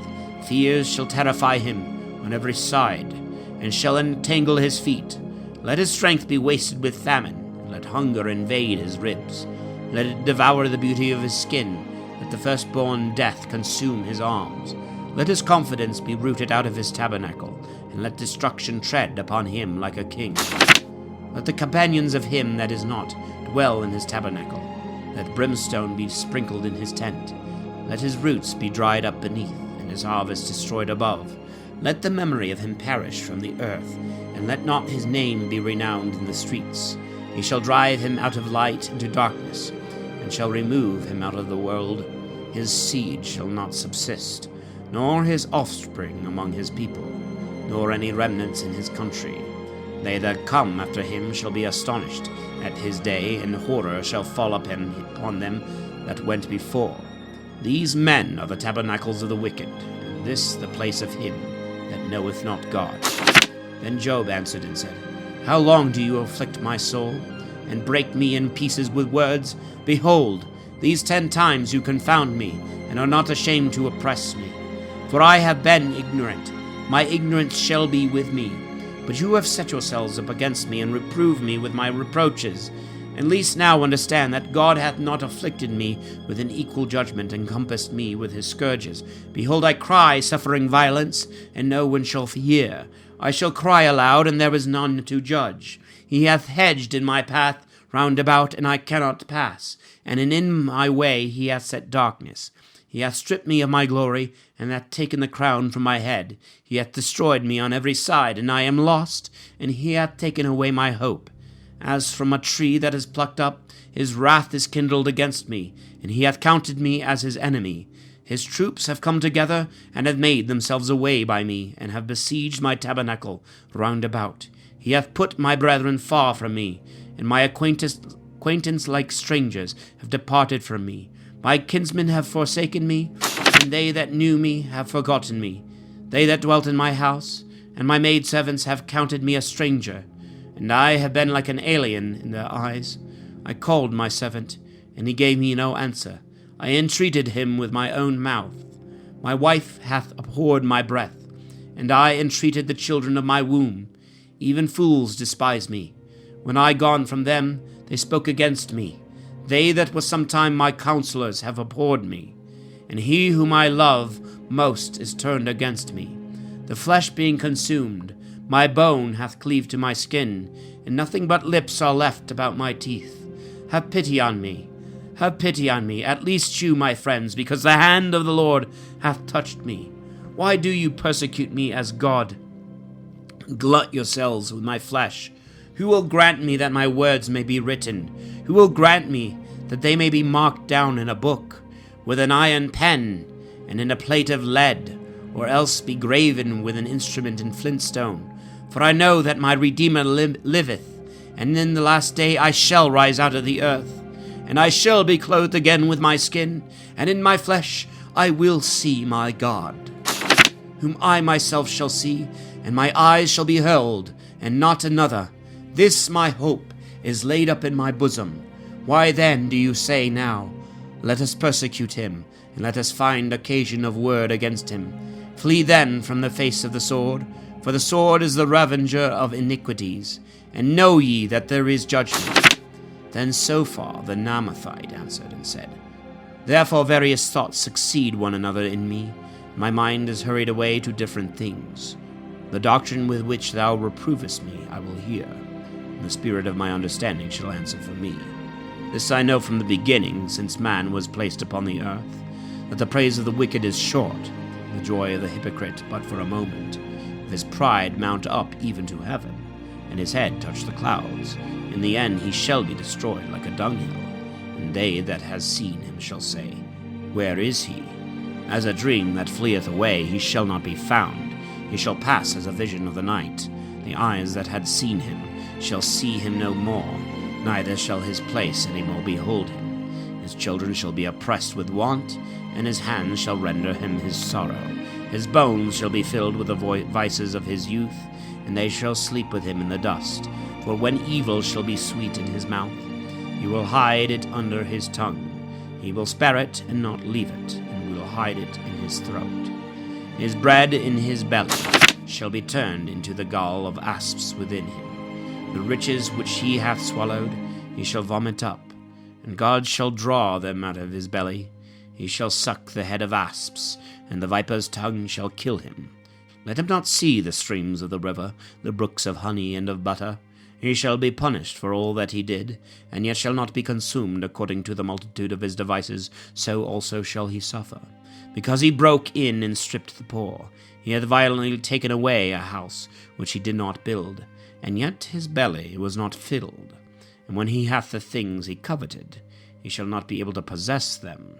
Fears shall terrify him on every side, and shall entangle his feet. Let his strength be wasted with famine, and let hunger invade his ribs. Let it devour the beauty of his skin, let the firstborn death consume his arms. Let his confidence be rooted out of his tabernacle, and let destruction tread upon him like a king. Let the companions of him that is not dwell in his tabernacle. Let brimstone be sprinkled in his tent. Let his roots be dried up beneath, and his harvest destroyed above. Let the memory of him perish from the earth, and let not his name be renowned in the streets. He shall drive him out of light into darkness, and shall remove him out of the world. His seed shall not subsist, nor his offspring among his people, nor any remnants in his country. They that come after him shall be astonished at his day, and horror shall fall upon them that went before. These men are the tabernacles of the wicked, and this the place of him that knoweth not God. Then Job answered and said, How long do you afflict my soul, and break me in pieces with words? Behold, these 10 times you confound me, and are not ashamed to oppress me. For I have been ignorant, my ignorance shall be with me. But you have set yourselves up against me, and reproved me with my reproaches. At least now understand that God hath not afflicted me with an equal judgment, and compassed me with his scourges. Behold, I cry, suffering violence, and no one shall hear. I shall cry aloud, and there is none to judge. He hath hedged in my path round about, and I cannot pass. And in my way he hath set darkness. He hath stripped me of my glory, and hath taken the crown from my head. He hath destroyed me on every side, and I am lost, and he hath taken away my hope. As from a tree that is plucked up, his wrath is kindled against me, and he hath counted me as his enemy. His troops have come together, and have made themselves away by me, and have besieged my tabernacle round about. He hath put my brethren far from me, and my acquaintance like strangers have departed from me. My kinsmen have forsaken me, and they that knew me have forgotten me. They that dwelt in my house, and my maidservants have counted me a stranger, and I have been like an alien in their eyes. I called my servant, and he gave me no answer. I entreated him with my own mouth. My wife hath abhorred my breath, and I entreated the children of my womb. Even fools despise me. When I gone from them, they spoke against me. They that were sometime my counselors have abhorred me, and he whom I love most is turned against me. The flesh being consumed, my bone hath cleaved to my skin, and nothing but lips are left about my teeth. Have pity on me, have pity on me, at least you, my friends, because the hand of the Lord hath touched me. Why do you persecute me as God? Glut yourselves with my flesh. Who will grant me that my words may be written? Who will grant me that they may be marked down in a book, with an iron pen, and in a plate of lead, or else be graven with an instrument in flintstone? For I know that my Redeemer liveth, and in the last day I shall rise out of the earth, and I shall be clothed again with my skin, and in my flesh I will see my God, whom I myself shall see, and my eyes shall behold, and not another. This my hope is laid up in my bosom. Why then do you say now, Let us persecute him, and let us find occasion of word against him? Flee then from the face of the sword, for the sword is the revenger of iniquities, and know ye that there is judgment. Then Sophar the Naamathite answered and said, Therefore various thoughts succeed one another in me. My mind is hurried away to different things. The doctrine with which thou reprovest me I will hear, and the spirit of my understanding shall answer for me. This I know from the beginning, since man was placed upon the earth, that the praise of the wicked is short, and the joy of the hypocrite but for a moment. If his pride mount up even to heaven, and his head touch the clouds, in the end he shall be destroyed like a dunghill, and they that has seen him shall say, Where is he? As a dream that fleeth away, he shall not be found. He shall pass as a vision of the night. The eyes that had seen him shall see him no more, neither shall his place any more behold him. His children shall be oppressed with want, and his hands shall render him his sorrow. His bones shall be filled with the vices of his youth, and they shall sleep with him in the dust. For when evil shall be sweet in his mouth, he will hide it under his tongue. He will spare it and not leave it, and will hide it in his throat. His bread in his belly shall be turned into the gall of asps within him. The riches which he hath swallowed he shall vomit up, and God shall draw them out of his belly. He shall suck the head of asps, and the viper's tongue shall kill him. Let him not see the streams of the river, the brooks of honey and of butter. He shall be punished for all that he did, and yet shall not be consumed according to the multitude of his devices, so also shall he suffer. Because he broke in and stripped the poor, he hath violently taken away a house which he did not build, and yet his belly was not filled. And when he hath the things he coveted, he shall not be able to possess them.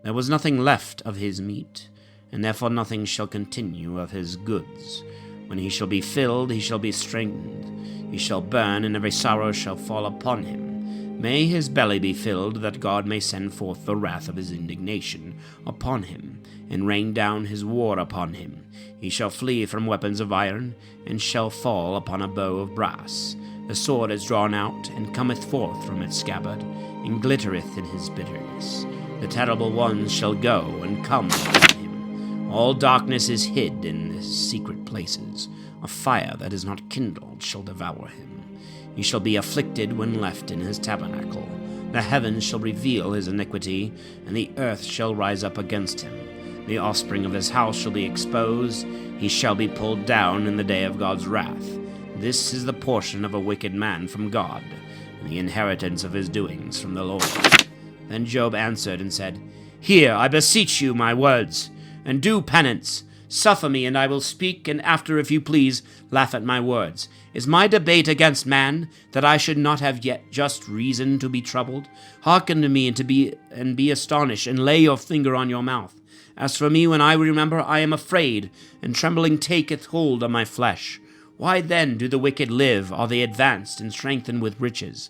There was nothing left of his meat, and therefore nothing shall continue of his goods. When he shall be filled, he shall be strengthened. He shall burn, and every sorrow shall fall upon him. May his belly be filled, that God may send forth the wrath of his indignation upon him, and rain down his war upon him. He shall flee from weapons of iron, and shall fall upon a bow of brass. The sword is drawn out, and cometh forth from its scabbard, and glittereth in his bitterness. The terrible ones shall go and come upon him. All darkness is hid in the secret places. A fire that is not kindled shall devour him. He shall be afflicted when left in his tabernacle. The heavens shall reveal his iniquity, and the earth shall rise up against him. The offspring of his house shall be exposed. He shall be pulled down in the day of God's wrath. This is the portion of a wicked man from God, and the inheritance of his doings from the Lord. Then Job answered and said, Hear, I beseech you, my words, and do penance. Suffer me, and I will speak, and after, if you please, laugh at my words. Is my debate against man, that I should not have yet just reason to be troubled? Hearken to me, and be astonished, and lay your finger on your mouth. As for me, when I remember, I am afraid, and trembling taketh hold of my flesh. Why then do the wicked live? Are they advanced and strengthened with riches?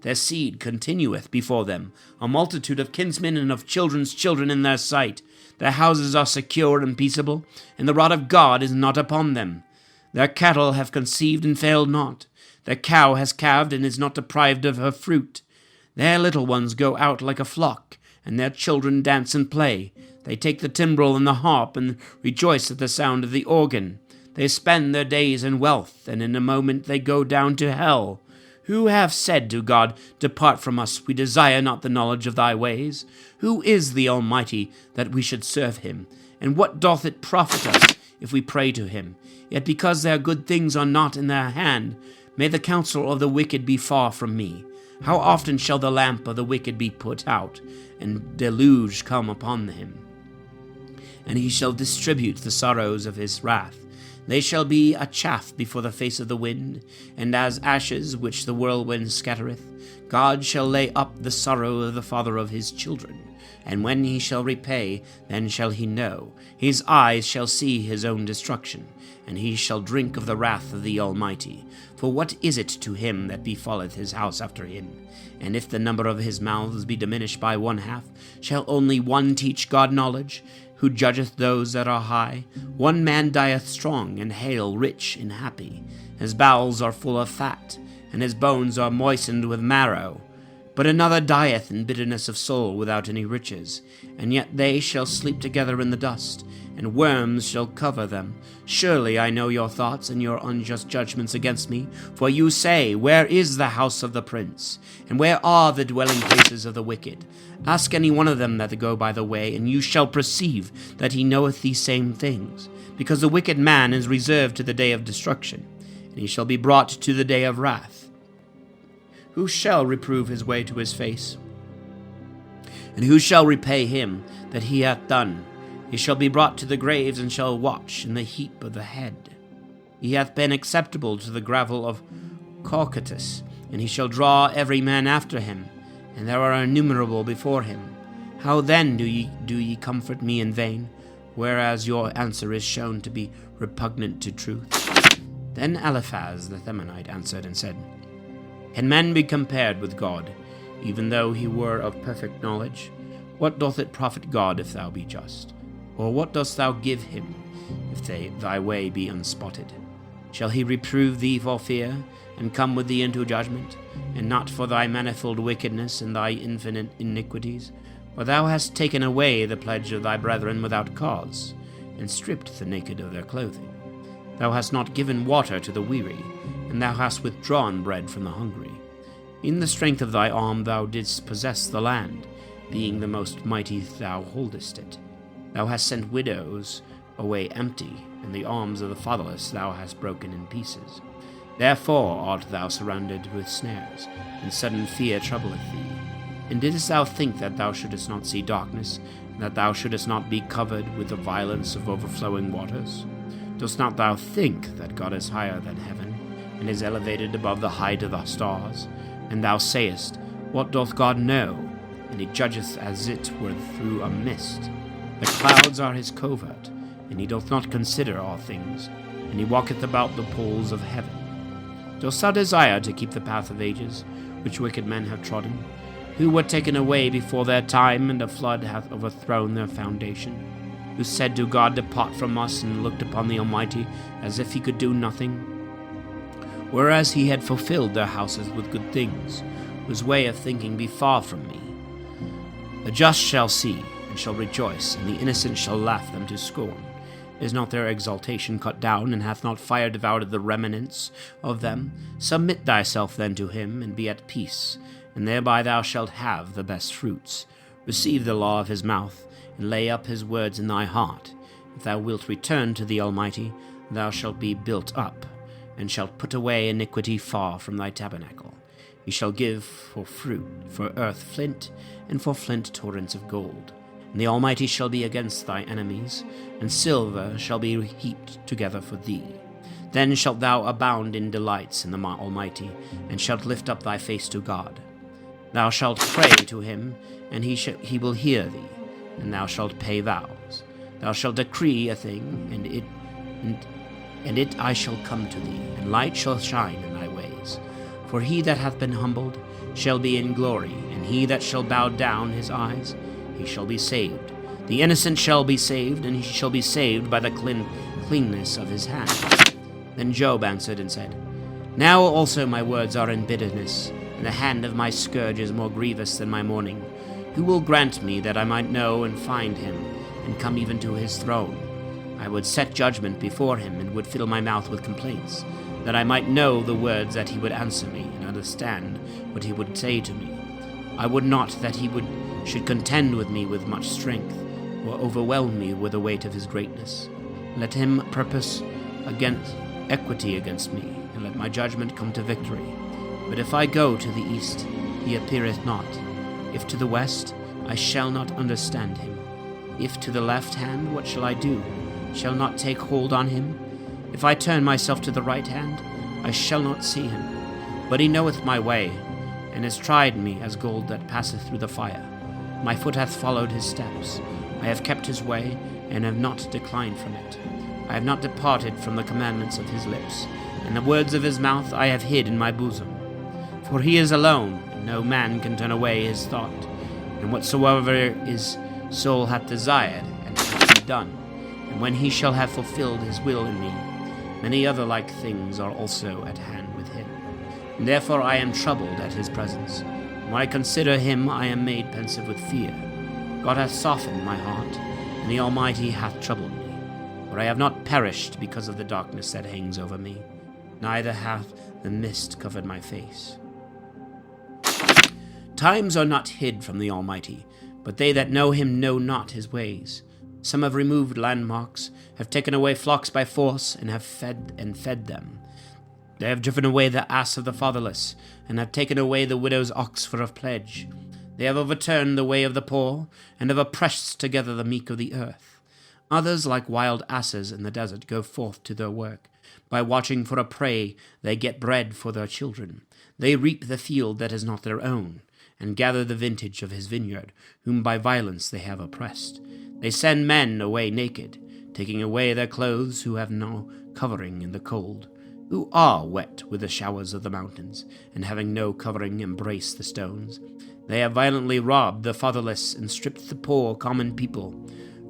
Their seed continueth before them, a multitude of kinsmen and of children's children in their sight. Their houses are secure and peaceable, and the rod of God is not upon them. Their cattle have conceived and failed not. Their cow has calved and is not deprived of her fruit. Their little ones go out like a flock, and their children dance and play. They take the timbrel and the harp, and rejoice at the sound of the organ. They spend their days in wealth, and in a moment they go down to hell. Who have said to God, Depart from us, we desire not the knowledge of thy ways? Who is the Almighty, that we should serve him? And what doth it profit us, if we pray to him? Yet because their good things are not in their hand, may the counsel of the wicked be far from me. How often shall the lamp of the wicked be put out, and deluge come upon him? And he shall distribute the sorrows of his wrath. They shall be a chaff before the face of the wind, and as ashes which the whirlwind scattereth. God shall lay up the sorrow of the father of his children, and when he shall repay, then shall he know. His eyes shall see his own destruction, and he shall drink of the wrath of the Almighty. For what is it to him that befalleth his house after him? And if the number of his mouths be diminished by one half, shall only one teach God knowledge? Who judgeth those that are high? One man dieth strong, and hale, rich, and happy. His bowels are full of fat, and his bones are moistened with marrow. But another dieth in bitterness of soul without any riches, and yet they shall sleep together in the dust, and worms shall cover them. Surely I know your thoughts and your unjust judgments against me, for you say, Where is the house of the prince? And where are the dwelling places of the wicked? Ask any one of them that go by the way, and you shall perceive that he knoweth these same things. Because the wicked man is reserved to the day of destruction, and he shall be brought to the day of wrath. Who shall reprove his way to his face? And who shall repay him that he hath done? He shall be brought to the graves, and shall watch in the heap of the head. He hath been acceptable to the gravel of Caucatus, and he shall draw every man after him, and there are innumerable before him. How then do ye comfort me in vain? whereas your answer is shown to be repugnant to truth? Then Eliphaz the Themanite answered and said, Can man be compared with God, even though he were of perfect knowledge? What doth it profit God if thou be just? Or what dost thou give him, if thy way be unspotted? Shall he reprove thee for fear, and come with thee into judgment, and not for thy manifold wickedness and thy infinite iniquities? For thou hast taken away the pledge of thy brethren without cause, and stripped the naked of their clothing. Thou hast not given water to the weary, and thou hast withdrawn bread from the hungry. In the strength of thy arm thou didst possess the land, being the most mighty thou holdest it. Thou hast sent widows away empty, and the arms of the fatherless thou hast broken in pieces. Therefore art thou surrounded with snares, and sudden fear troubleth thee. And didst thou think that thou shouldest not see darkness, and that thou shouldest not be covered with the violence of overflowing waters? Dost not thou think that God is higher than heaven, and is elevated above the height of the stars? And thou sayest, What doth God know? And he judgeth as it were through a mist. The clouds are his covert, and he doth not consider all things, and he walketh about the poles of heaven. Dost thou desire to keep the path of ages, which wicked men have trodden, who were taken away before their time, and a flood hath overthrown their foundation? Who said to God, Depart from us, and looked upon the Almighty as if he could do nothing? Whereas he had fulfilled their houses with good things, whose way of thinking be far from me. The just shall see, and shall rejoice, and the innocent shall laugh them to scorn. Is not their exaltation cut down, and hath not fire devoured the remnants of them? Submit thyself then to him, and be at peace, and thereby thou shalt have the best fruits. Receive the law of his mouth, and lay up his words in thy heart. If thou wilt return to the Almighty, thou shalt be built up, and shalt put away iniquity far from thy tabernacle. He shall give for fruit, for earth flint, and for flint torrents of gold. And the Almighty shall be against thy enemies, and silver shall be heaped together for thee. Then shalt thou abound in delights in the Almighty, and shalt lift up thy face to God. Thou shalt pray to him, and he will hear thee, and thou shalt pay vows. Thou shalt decree a thing, and it I shall come to thee, and light shall shine in thy ways. For he that hath been humbled shall be in glory, and he that shall bow down his eyes, he shall be saved. The innocent shall be saved, and he shall be saved by the cleanness of his hand. Then Job answered and said, Now also my words are in bitterness, and the hand of my scourge is more grievous than my mourning. Who will grant me that I might know and find him, and come even to his throne? I would set judgment before him, and would fill my mouth with complaints, that I might know the words that he would answer me, and understand what he would say to me. I would not that he should contend with me with much strength, or overwhelm me with the weight of his greatness. Let him purpose against equity against me, and let my judgment come to victory. But if I go to the east, he appeareth not. If to the west, I shall not understand him. If to the left hand, what shall I do? Shall not take hold on him? If I turn myself to the right hand, I shall not see him. But he knoweth my way, and has tried me as gold that passeth through the fire. My foot hath followed his steps. I have kept his way, and have not declined from it. I have not departed from the commandments of his lips, and the words of his mouth I have hid in my bosom. For he is alone, and no man can turn away his thought. And whatsoever his soul hath desired, and hath he done. And when he shall have fulfilled his will in me, many other like things are also at hand with him. And therefore I am troubled at his presence. And when I consider him, I am made pensive with fear. God hath softened my heart, and the Almighty hath troubled me. For I have not perished because of the darkness that hangs over me, neither hath the mist covered my face. Times are not hid from the Almighty, but they that know him know not his ways. Some have removed landmarks, have taken away flocks by force, and have fed them. They have driven away the ass of the fatherless, and have taken away the widow's ox for a pledge. They have overturned the way of the poor, and have oppressed together the meek of the earth. Others, like wild asses in the desert, go forth to their work. By watching for a prey, they get bread for their children. They reap the field that is not their own, and gather the vintage of his vineyard, whom by violence they have oppressed. They send men away naked, taking away their clothes who have no covering in the cold, who are wet with the showers of the mountains, and having no covering embrace the stones. They have violently robbed the fatherless and stripped the poor common people.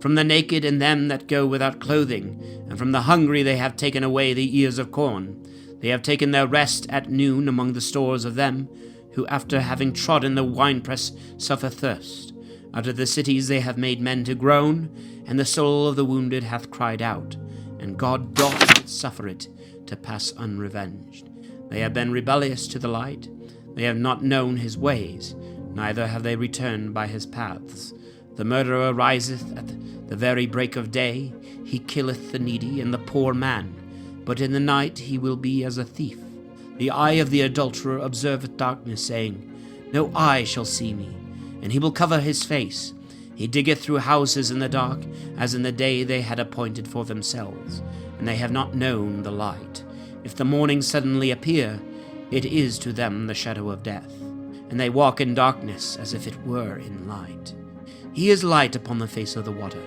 From the naked and them that go without clothing, and from the hungry they have taken away the ears of corn. They have taken their rest at noon among the stores of them, who after having trodden the winepress suffer thirst. Out of the cities they have made men to groan, and the soul of the wounded hath cried out, and God doth not suffer it to pass unrevenged. They have been rebellious to the light, they have not known his ways, neither have they returned by his paths. The murderer riseth at the very break of day, he killeth the needy and the poor man, but in the night he will be as a thief. The eye of the adulterer observeth darkness, saying, No eye shall see me. And he will cover his face. He diggeth through houses in the dark, as in the day they had appointed for themselves, and they have not known the light. If the morning suddenly appear, it is to them the shadow of death, and they walk in darkness as if it were in light. He is light upon the face of the water.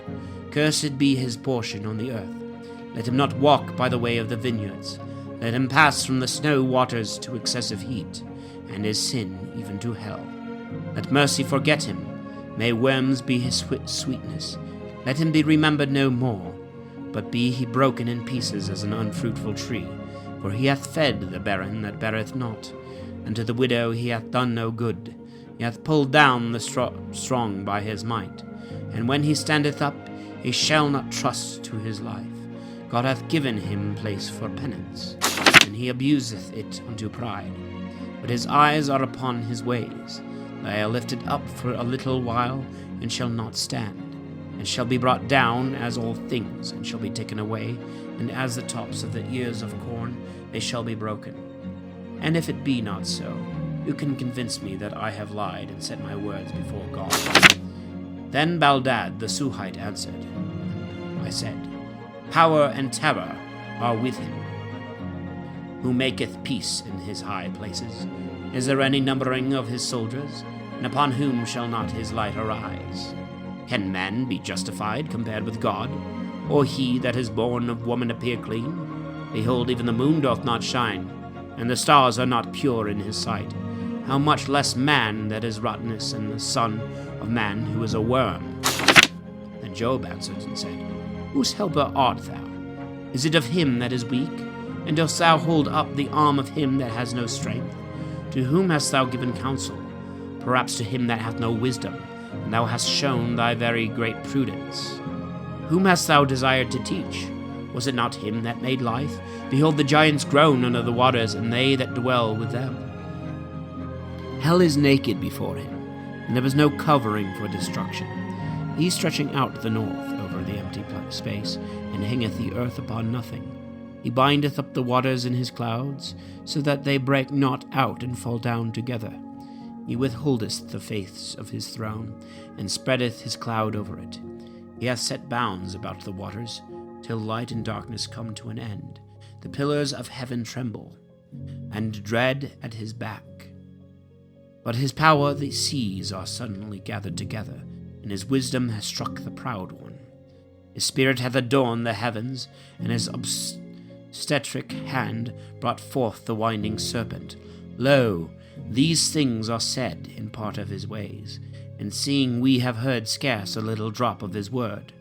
Cursed be his portion on the earth. Let him not walk by the way of the vineyards. Let him pass from the snow waters to excessive heat, and his sin even to hell. Let mercy forget him. May worms be his sweetness. Let him be remembered no more, but be he broken in pieces as an unfruitful tree. For he hath fed the barren that beareth not, and to the widow he hath done no good. He hath pulled down the strong by his might, and when he standeth up, he shall not trust to his life. God hath given him place for penance, and he abuseth it unto pride. But his eyes are upon his ways. They are lifted up for a little while, and shall not stand, and shall be brought down as all things, and shall be taken away, and as the tops of the ears of corn, they shall be broken. And if it be not so, who can convince me that I have lied and set my words before God? Then Baldad the Suhite answered. I said, Power and terror are with him, who maketh peace in his high places. Is there any numbering of his soldiers? And upon whom shall not his light arise? Can man be justified compared with God? Or he that is born of woman appear clean? Behold, even the moon doth not shine, and the stars are not pure in his sight. How much less man that is rottenness, and the son of man who is a worm? Then Job answered and said, Whose helper art thou? Is it of him that is weak? And dost thou hold up the arm of him that has no strength? To whom hast thou given counsel? Perhaps to him that hath no wisdom, and thou hast shown thy very great prudence. Whom hast thou desired to teach? Was it not him that made life? Behold, the giants groan under the waters, and they that dwell with them. Hell is naked before him, and there was no covering for destruction. He stretching out the north over the empty space, and hangeth the earth upon nothing. He bindeth up the waters in his clouds, so that they break not out and fall down together. He withholdeth the face of his throne, and spreadeth his cloud over it. He hath set bounds about the waters, till light and darkness come to an end. The pillars of heaven tremble, and dread at his back. But his power the seas are suddenly gathered together, and his wisdom has struck the proud one. His spirit hath adorned the heavens, and his obstetric hand brought forth the winding serpent. Lo, these things are said in part of his ways, and seeing we have heard scarce a little drop of his word.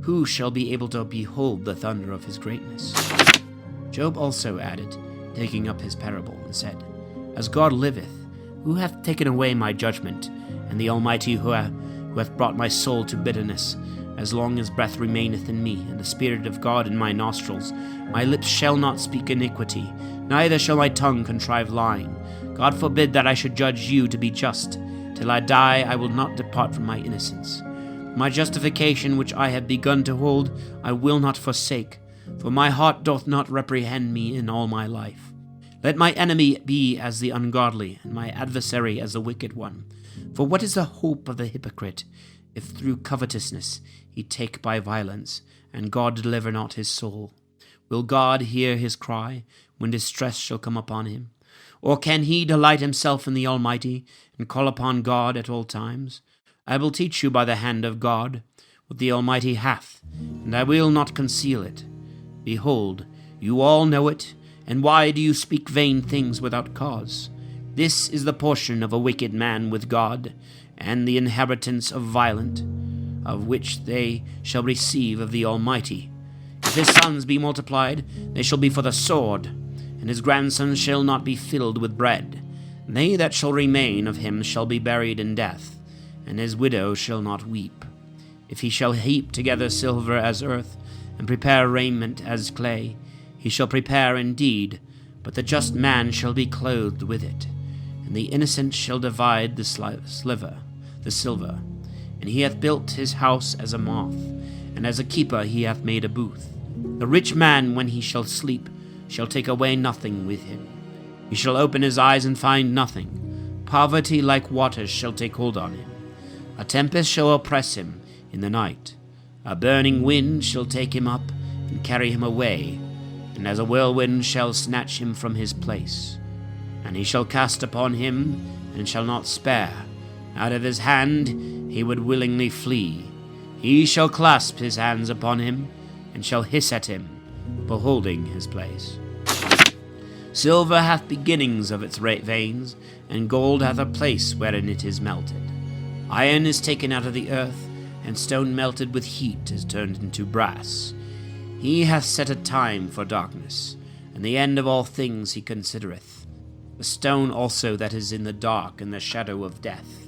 Who shall be able to behold the thunder of his greatness? Job also added, taking up his parable, and said, As God liveth, who hath taken away my judgment, and the Almighty who hath brought my soul to bitterness? As long as breath remaineth in me, and the Spirit of God in my nostrils, my lips shall not speak iniquity, neither shall my tongue contrive lying. God forbid that I should judge you to be just. Till I die I will not depart from my innocence. My justification which I have begun to hold I will not forsake, for my heart doth not reprehend me in all my life. Let my enemy be as the ungodly, and my adversary as the wicked one. For what is the hope of the hypocrite, if through covetousness he take by violence, and God deliver not his soul? Will God hear his cry, when distress shall come upon him? Or can he delight himself in the Almighty, and call upon God at all times? I will teach you by the hand of God what the Almighty hath, and I will not conceal it. Behold, you all know it, and why do you speak vain things without cause? This is the portion of a wicked man with God, and the inheritance of violent, of which they shall receive of the Almighty. If his sons be multiplied, they shall be for the sword, and his grandsons shall not be filled with bread. They that shall remain of him shall be buried in death, and his widow shall not weep. If he shall heap together silver as earth, and prepare raiment as clay, he shall prepare indeed, but the just man shall be clothed with it. And the innocent shall divide the silver. And he hath built his house as a moth, and as a keeper he hath made a booth. The rich man, when he shall sleep, shall take away nothing with him. He shall open his eyes and find nothing. Poverty like waters shall take hold on him. A tempest shall oppress him in the night. A burning wind shall take him up and carry him away, and as a whirlwind shall snatch him from his place. And he shall cast upon him, and shall not spare. Out of his hand he would willingly flee. He shall clasp his hands upon him, and shall hiss at him, beholding his place. Silver hath beginnings of its veins, and gold hath a place wherein it is melted. Iron is taken out of the earth, and stone melted with heat is turned into brass. He hath set a time for darkness, and the end of all things he considereth. The stone also that is in the dark and the shadow of death.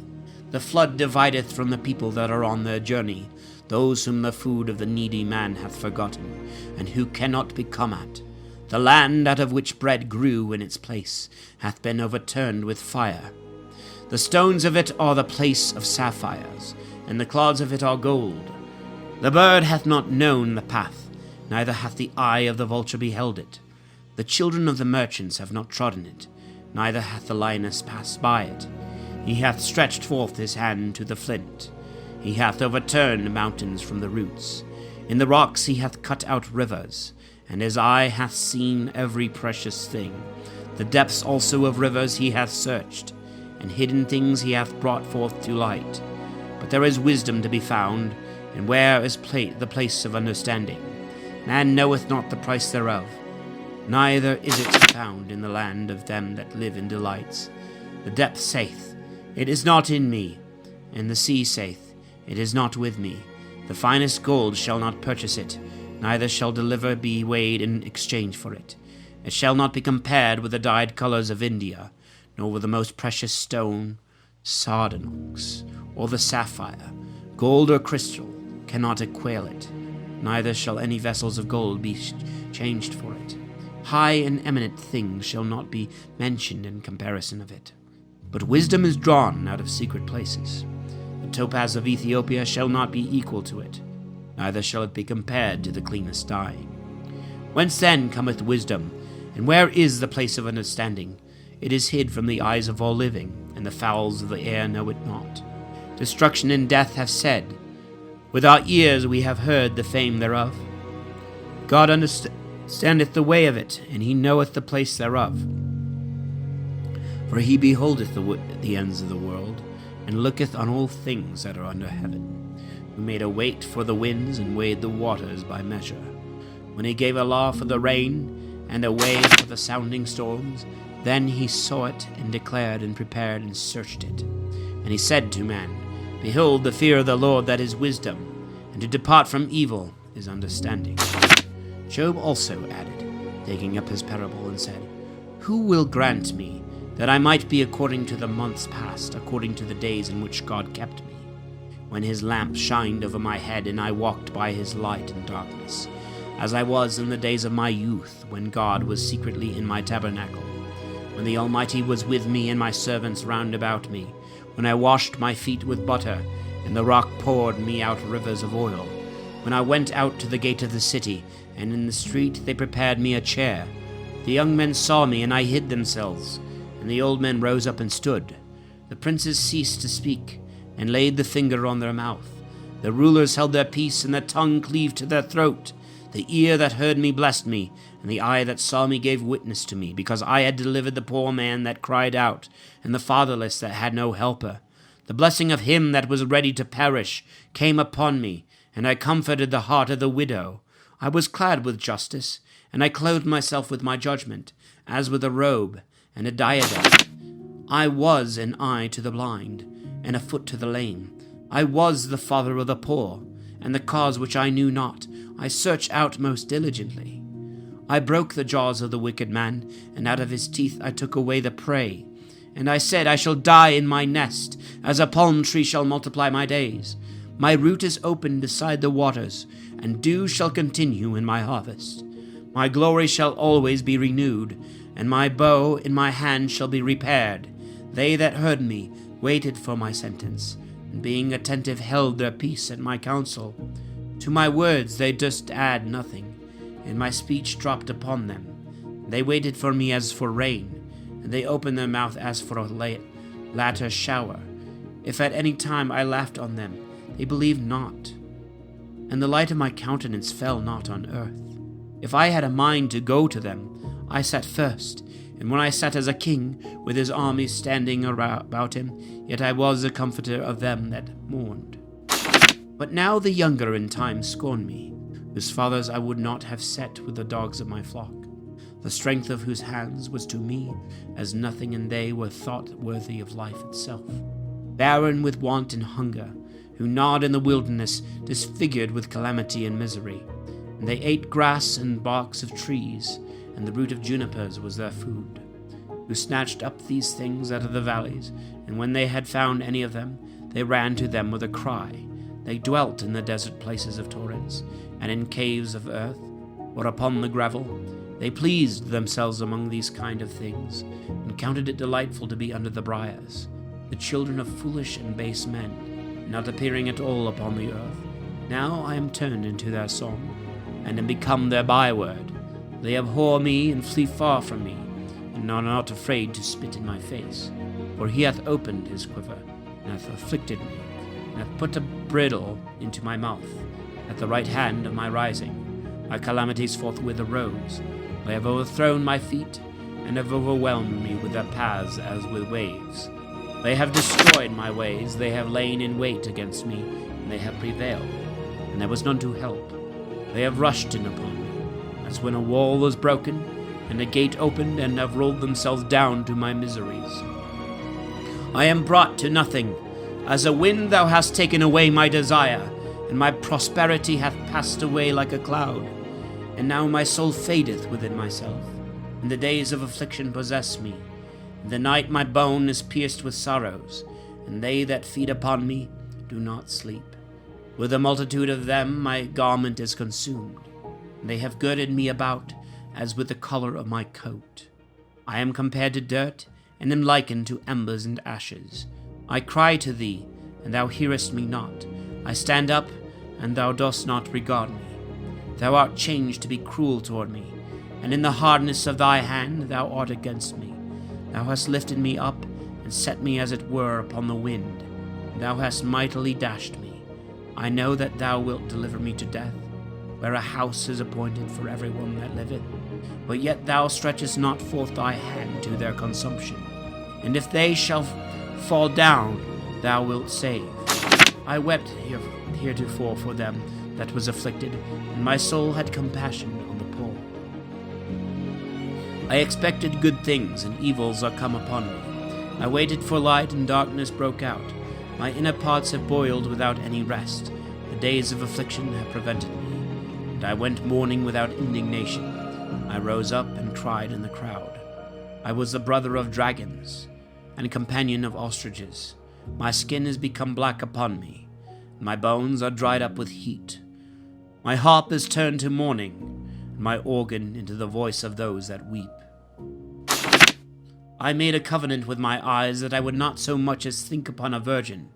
The flood divideth from the people that are on their journey, those whom the food of the needy man hath forgotten, and who cannot be come at. The land out of which bread grew in its place hath been overturned with fire. The stones of it are the place of sapphires, and the clods of it are gold. The bird hath not known the path, neither hath the eye of the vulture beheld it. The children of the merchants have not trodden it, neither hath the lioness passed by it. He hath stretched forth his hand to the flint. He hath overturned mountains from the roots. In the rocks he hath cut out rivers, and his eye hath seen every precious thing. The depths also of rivers he hath searched, and hidden things he hath brought forth to light. But there is wisdom to be found, and where is the place of understanding? Man knoweth not the price thereof, neither is it found in the land of them that live in delights. The depth saith, It is not in me, and the sea saith, It is not with me. The finest gold shall not purchase it, neither shall silver be weighed in exchange for it. It shall not be compared with the dyed colours of India, nor with the most precious stone, sardonyx, or the sapphire. Gold or crystal cannot equal it, neither shall any vessels of gold be changed for it. High and eminent things shall not be mentioned in comparison of it. But wisdom is drawn out of secret places. The topaz of Ethiopia shall not be equal to it, neither shall it be compared to the cleanest dye. Whence then cometh wisdom, and where is the place of understanding? It is hid from the eyes of all living, and the fowls of the air know it not. Destruction and death have said, With our ears we have heard the fame thereof. God understandeth the way of it, and he knoweth the place thereof. For he beholdeth the ends of the world, and looketh on all things that are under heaven, who made a weight for the winds, and weighed the waters by measure. When he gave a law for the rain, and a way for the sounding storms, then he saw it, and declared, and prepared, and searched it. And he said to man, Behold, the fear of the Lord that is wisdom, and to depart from evil is understanding. Job also added, taking up his parable, and said, Who will grant me that I might be according to the months past, according to the days in which God kept me, when his lamp shined over my head, and I walked by his light in darkness, as I was in the days of my youth, when God was secretly in my tabernacle, when the Almighty was with me, and my servants round about me, when I washed my feet with butter, and the rock poured me out rivers of oil, when I went out to the gate of the city, and in the street they prepared me a chair. The young men saw me, and I hid themselves, and the old men rose up and stood. The princes ceased to speak, and laid the finger on their mouth. The rulers held their peace, and the tongue cleaved to their throat. The ear that heard me blessed me, and the eye that saw me gave witness to me, because I had delivered the poor man that cried out, and the fatherless that had no helper. The blessing of him that was ready to perish came upon me, and I comforted the heart of the widow. I was clad with justice, and I clothed myself with my judgment, as with a robe and a diadem. I was an eye to the blind, and a foot to the lame. I was the father of the poor, and the cause which I knew not I searched out most diligently. I broke the jaws of the wicked man, and out of his teeth I took away the prey. And I said, I shall die in my nest, as a palm tree shall multiply my days. My root is open beside the waters, and dew shall continue in my harvest. My glory shall always be renewed, and my bow in my hand shall be repaired. They that heard me waited for my sentence, and being attentive held their peace at my counsel. To my words they durst add nothing, and my speech dropped upon them. They waited for me as for rain, and they opened their mouth as for a latter shower. If at any time I laughed on them, they believed not, and the light of my countenance fell not on earth. If I had a mind to go to them, I sat first, and when I sat as a king, with his armies standing about him, yet I was the comforter of them that mourned. But now the younger in time scorn me, whose fathers I would not have set with the dogs of my flock, the strength of whose hands was to me as nothing, and they were thought worthy of life itself. Barren with want and hunger, who gnawed in the wilderness, disfigured with calamity and misery. And they ate grass and barks of trees, and the root of junipers was their food. Who snatched up these things out of the valleys, and when they had found any of them, they ran to them with a cry. They dwelt in the desert places of torrents, and in caves of earth, or upon the gravel. They pleased themselves among these kind of things, and counted it delightful to be under the briars, the children of foolish and base men, not appearing at all upon the earth. Now I am turned into their song, and am become their byword. They abhor me and flee far from me, and are not afraid to spit in my face. For he hath opened his quiver, and hath afflicted me, and hath put a bridle into my mouth, at the right hand of my rising. My calamities forthwith arose. They have overthrown my feet, and have overwhelmed me with their paths as with waves. They have destroyed my ways, they have lain in wait against me, and they have prevailed, and there was none to help. They have rushed in upon me, as when a wall was broken, and a gate opened, and have rolled themselves down to my miseries. I am brought to nothing. As a wind thou hast taken away my desire, and my prosperity hath passed away like a cloud. And now my soul fadeth within myself, and the days of affliction possess me. In the night my bone is pierced with sorrows, and they that feed upon me do not sleep. With a multitude of them my garment is consumed, and they have girded me about as with the collar of my coat. I am compared to dirt, and am likened to embers and ashes. I cry to thee, and thou hearest me not. I stand up, and thou dost not regard me. Thou art changed to be cruel toward me, and in the hardness of thy hand thou art against me. Thou hast lifted me up, and set me as it were upon the wind. Thou hast mightily dashed me. I know that thou wilt deliver me to death, where a house is appointed for every one that liveth. But yet thou stretchest not forth thy hand to their consumption. And if they shall fall down, thou wilt save. I wept heretofore for them that was afflicted, and my soul had compassion on the poor. I expected good things, and evils are come upon me. I waited for light, and darkness broke out. My inner parts have boiled without any rest. The days of affliction have prevented me, and I went mourning without indignation. I rose up and cried in the crowd. I was the brother of dragons, and companion of ostriches. My skin is become black upon me, and my bones are dried up with heat. My harp is turned to mourning, and my organ into the voice of those that weep. I made a covenant with my eyes that I would not so much as think upon a virgin.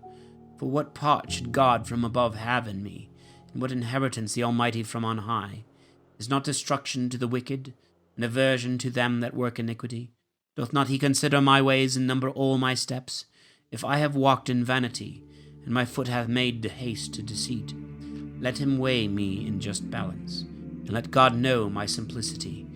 For what part should God from above have in me, and what inheritance the Almighty from on high? Is not destruction to the wicked, and aversion to them that work iniquity? Doth not he consider my ways and number all my steps? If I have walked in vanity, and my foot hath made haste to deceit, let him weigh me in just balance, and let God know my simplicity.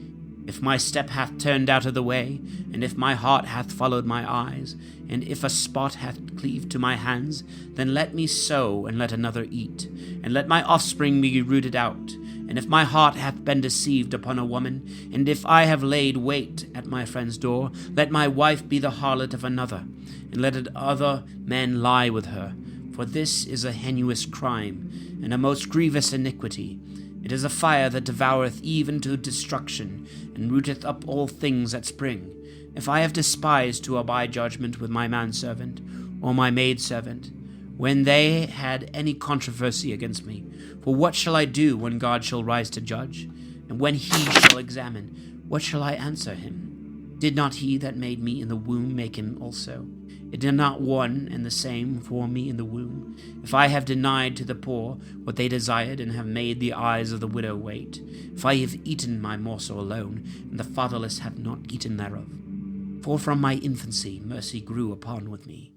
If my step hath turned out of the way, and if my heart hath followed my eyes, and if a spot hath cleaved to my hands, then let me sow, and let another eat, and let my offspring be rooted out. And if my heart hath been deceived upon a woman, and if I have laid wait at my friend's door, let my wife be the harlot of another, and let other men lie with her. For this is a heinous crime, and a most grievous iniquity. It is a fire that devoureth even to destruction, and rooteth up all things that spring. If I have despised to abide judgment with my manservant, or my maidservant, when they had any controversy against me, for what shall I do when God shall rise to judge? And when he shall examine, what shall I answer him? Did not he that made me in the womb make him also? It did not one and the same for me in the womb? If I have denied to the poor what they desired, and have made the eyes of the widow wait, if I have eaten my morsel alone, and the fatherless have not eaten thereof. For from my infancy mercy grew upon with me,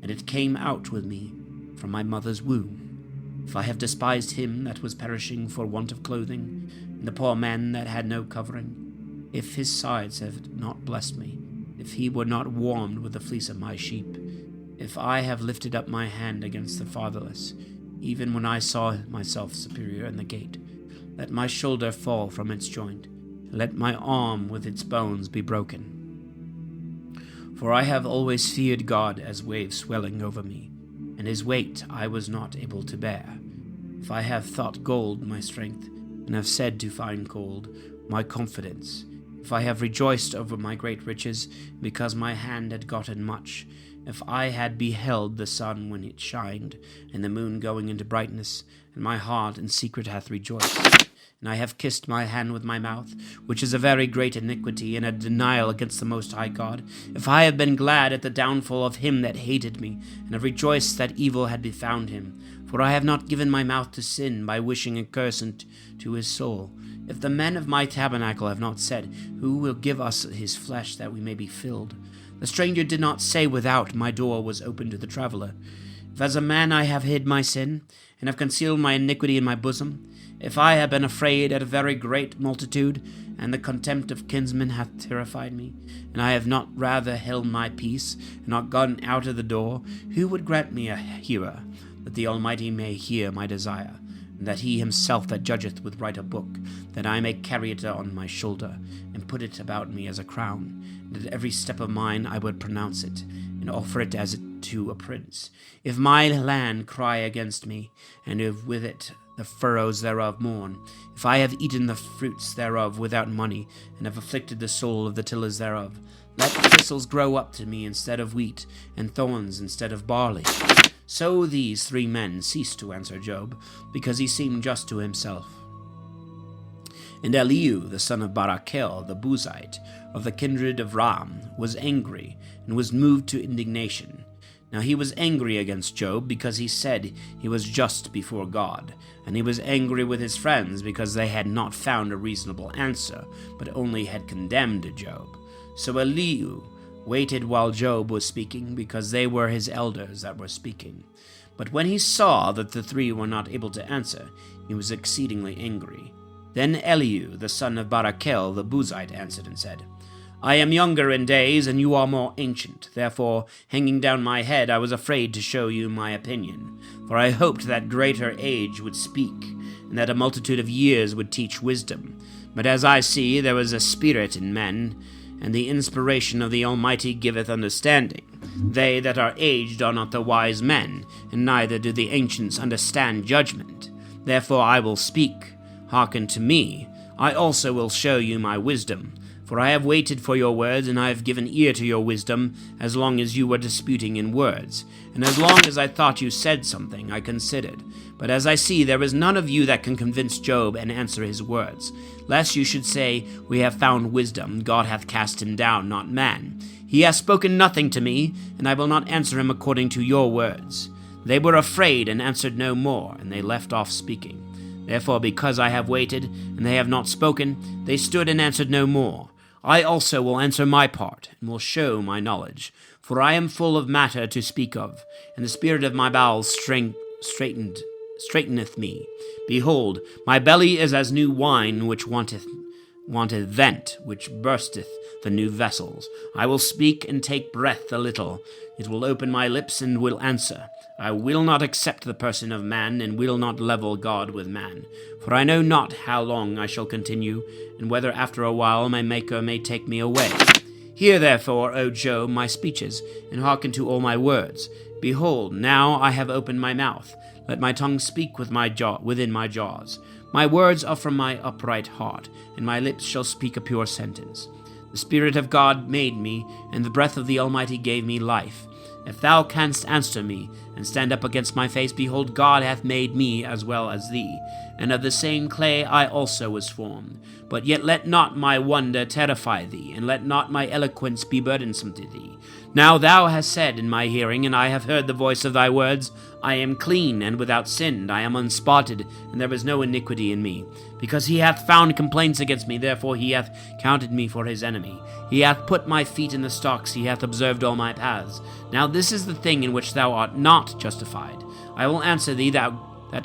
and it came out with me from my mother's womb. If I have despised him that was perishing for want of clothing, and the poor man that had no covering, if his sides have not blessed me, if he were not warmed with the fleece of my sheep, if I have lifted up my hand against the fatherless, even when I saw myself superior in the gate, let my shoulder fall from its joint, and let my arm with its bones be broken. For I have always feared God as waves swelling over me, and his weight I was not able to bear. If I have thought gold my strength, and have said to find gold my confidence, if I have rejoiced over my great riches, because my hand had gotten much, if I had beheld the sun when it shined, and the moon going into brightness, and my heart in secret hath rejoiced, and I have kissed my hand with my mouth, which is a very great iniquity, and a denial against the Most High God, if I have been glad at the downfall of him that hated me, and have rejoiced that evil had befound him, for I have not given my mouth to sin by wishing a curse to his soul. If the men of my tabernacle have not said, who will give us his flesh that we may be filled? The stranger did not say without, my door was open to the traveler. If as a man I have hid my sin, and have concealed my iniquity in my bosom, if I have been afraid at a very great multitude, and the contempt of kinsmen hath terrified me, and I have not rather held my peace, and not gotten out of the door, who would grant me a hearer, that the Almighty may hear my desire, and that he himself that judgeth would write a book, that I may carry it on my shoulder, and put it about me as a crown, and at every step of mine I would pronounce it, and offer it as to a prince. If my land cry against me, and if with it the furrows thereof mourn, if I have eaten the fruits thereof without money, and have afflicted the soul of the tillers thereof, let thistles grow up to me instead of wheat, and thorns instead of barley. So these 3 men ceased to answer Job, because he seemed just to himself. And Elihu, the son of Barachel, the Buzite, of the kindred of Ram, was angry, and was moved to indignation. Now he was angry against Job, because he said he was just before God, and he was angry with his friends, because they had not found a reasonable answer, but only had condemned Job. So Elihu waited while Job was speaking, because they were his elders that were speaking. But when he saw that the 3 were not able to answer, he was exceedingly angry. Then Elihu, the son of Barachel, the Buzite, answered and said, I am younger in days, and you are more ancient. Therefore, hanging down my head, I was afraid to show you my opinion. For I hoped that greater age would speak, and that a multitude of years would teach wisdom. But as I see, there is a spirit in men, and the inspiration of the Almighty giveth understanding. They that are aged are not the wise men, and neither do the ancients understand judgment. Therefore I will speak. Hearken to me. I also will show you my wisdom. For I have waited for your words, and I have given ear to your wisdom, as long as you were disputing in words. And as long as I thought you said something, I considered. But as I see, there is none of you that can convince Job and answer his words. Lest you should say, We have found wisdom, God hath cast him down, not man. He hath spoken nothing to me, and I will not answer him according to your words. They were afraid, and answered no more, and they left off speaking. Therefore, because I have waited, and they have not spoken, they stood and answered no more. I also will answer my part, and will show my knowledge. For I am full of matter to speak of, and the spirit of my bowels straighteneth me. Behold, my belly is as new wine which wanteth wanteth vent, which bursteth the new vessels. I will speak and take breath a little. It will open my lips and will answer. I will not accept the person of man, and will not level God with man. For I know not how long I shall continue, and whether after a while my Maker may take me away. Hear therefore, O Job, my speeches, and hearken to all my words. Behold, now I have opened my mouth. Let my tongue speak within my jaws. My words are from my upright heart, and my lips shall speak a pure sentence. The Spirit of God made me, and the breath of the Almighty gave me life. If thou canst answer me, and stand up against my face, behold, God hath made me as well as thee, and of the same clay I also was formed. But yet let not my wonder terrify thee, and let not my eloquence be burdensome to thee. Now thou hast said in my hearing, and I have heard the voice of thy words, I am clean and without sin, I am unspotted, and there is no iniquity in me. Because he hath found complaints against me, therefore he hath counted me for his enemy. He hath put my feet in the stocks, he hath observed all my paths. Now this is the thing in which thou art not justified. I will answer thee that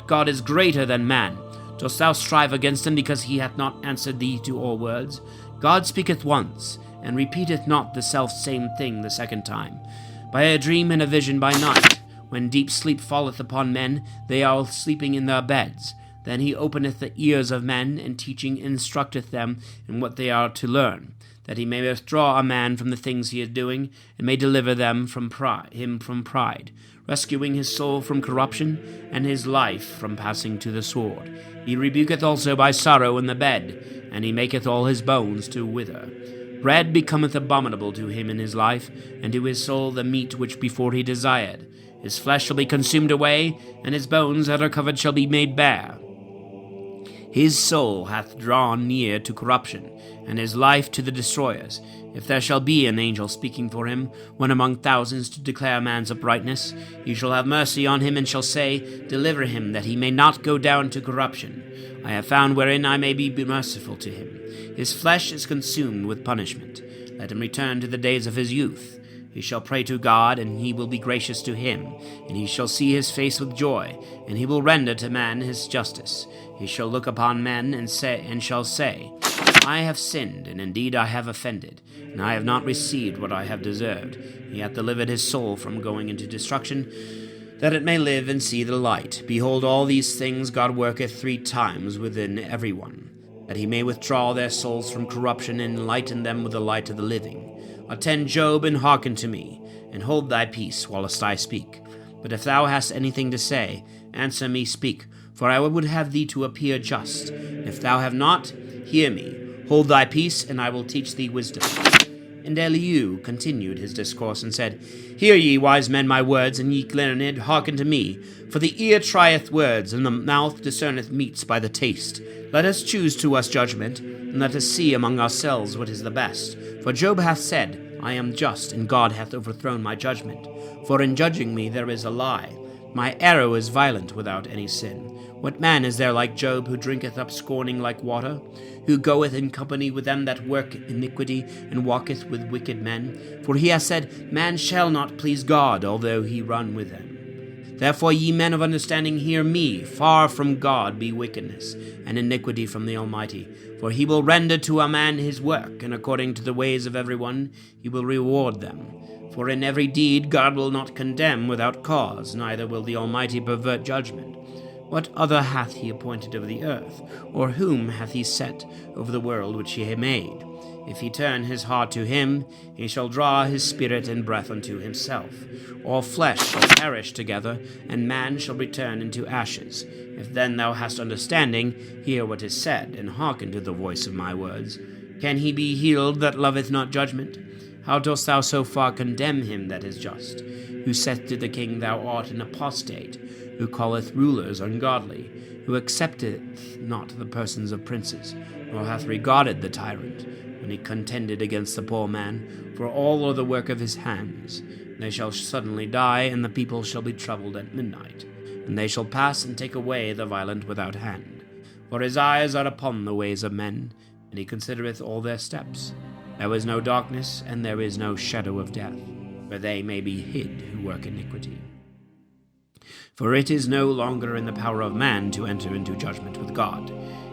God is greater than man. Dost thou strive against him, because he hath not answered thee to all words? God speaketh once, and repeateth not the selfsame thing the second time. By a dream and a vision by night, when deep sleep falleth upon men, they are sleeping in their beds. Then he openeth the ears of men, and teaching instructeth them in what they are to learn, that he may withdraw a man from the things he is doing, and may deliver them from pride, rescuing his soul from corruption, and his life from passing to the sword. He rebuketh also by sorrow in the bed, and he maketh all his bones to wither. Bread becometh abominable to him in his life, and to his soul the meat which before he desired. His flesh shall be consumed away, and his bones that are covered shall be made bare. His soul hath drawn near to corruption, and his life to the destroyers. If there shall be an angel speaking for him, one among thousands, to declare man's uprightness, he shall have mercy on him, and shall say, Deliver him, that he may not go down to corruption. I have found wherein I may be merciful to him. His flesh is consumed with punishment. Let him return to the days of his youth. He shall pray to God, and he will be gracious to him, and he shall see his face with joy, and he will render to man his justice. He shall look upon men and shall say, I have sinned, and indeed I have offended, and I have not received what I have deserved. He hath delivered his soul from going into destruction, that it may live and see the light. Behold, all these things God worketh 3 times within every one, that he may withdraw their souls from corruption, and enlighten them with the light of the living. Attend, Job, and hearken to me, and hold thy peace whilst I speak. But if thou hast anything to say, answer me, speak, for I would have thee to appear just. If thou have not, hear me. Hold thy peace, and I will teach thee wisdom. And Elihu continued his discourse, and said, Hear ye, wise men, my words, and ye learned, hearken to me. For the ear trieth words, and the mouth discerneth meats by the taste. Let us choose to us judgment, and let us see among ourselves what is the best. For Job hath said, I am just, and God hath overthrown my judgment. For in judging me there is a lie. My arrow is violent without any sin. What man is there like Job, who drinketh up scorning like water? Who goeth in company with them that work iniquity, and walketh with wicked men? For he hath said, Man shall not please God, although he run with them. Therefore, ye men of understanding, hear me. Far from God be wickedness, and iniquity from the Almighty. For he will render to a man his work, and according to the ways of every one he will reward them. For in every deed God will not condemn without cause, neither will the Almighty pervert judgment. What other hath he appointed over the earth? Or whom hath he set over the world which he hath made? If he turn his heart to him, he shall draw his spirit and breath unto himself. All flesh shall perish together, and man shall return into ashes. If then thou hast understanding, hear what is said, and hearken to the voice of my words. Can he be healed that loveth not judgment? How dost thou so far condemn him that is just? Who saith to the king, Thou art an apostate? Who calleth rulers ungodly? Who accepteth not the persons of princes, nor hath regarded the tyrant, when he contended against the poor man? For all are the work of his hands. They shall suddenly die, and the people shall be troubled at midnight. And they shall pass and take away the violent without hand. For his eyes are upon the ways of men, and he considereth all their steps. There is no darkness, and there is no shadow of death, where they may be hid who work iniquity. For it is no longer in the power of man to enter into judgment with God.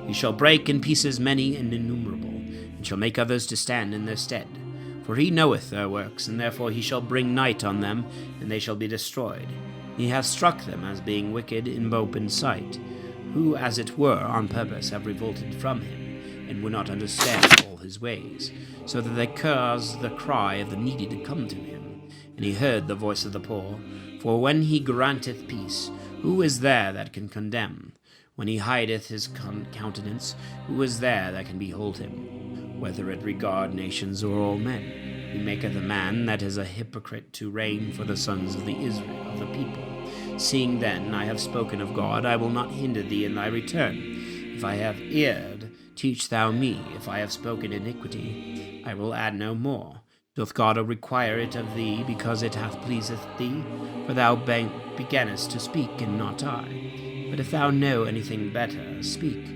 He shall break in pieces many and innumerable, and shall make others to stand in their stead. For he knoweth their works, and therefore he shall bring night on them, and they shall be destroyed. He hath struck them as being wicked in open sight, who as it were on purpose have revolted from him, and would not understand all his ways, so that they caused the cry of the needy to come to him, and he heard the voice of the poor. For when he granteth peace, who is there that can condemn? When he hideth his countenance, who is there that can behold him? Whether it regard nations or all men, he maketh a man that is a hypocrite to reign for the sons of the Israel of the people. Seeing then I have spoken of God, I will not hinder thee in thy return. If I have erred, teach thou me. If I have spoken iniquity, I will add no more. Doth God require it of thee, because it hath pleaseth thee? For thou beginnest to speak, and not I. But if thou know anything better, speak.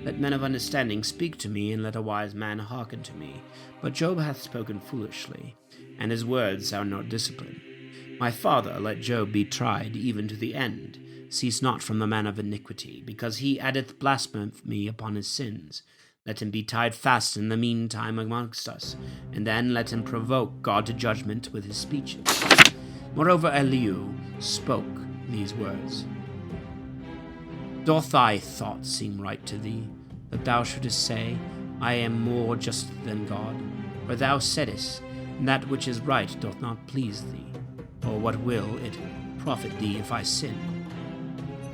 Let men of understanding speak to me, and let a wise man hearken to me. But Job hath spoken foolishly, and his words sound not discipline. My father, let Job be tried even to the end. Cease not from the man of iniquity, because he addeth blasphemy upon his sins. Let him be tied fast in the meantime amongst us, and then let him provoke God to judgment with his speeches. Moreover, Elihu spoke these words. Doth thy thought seem right to thee, that thou shouldest say, I am more just than God? For thou saidest, that which is right doth not please thee. Or what will it profit thee if I sin?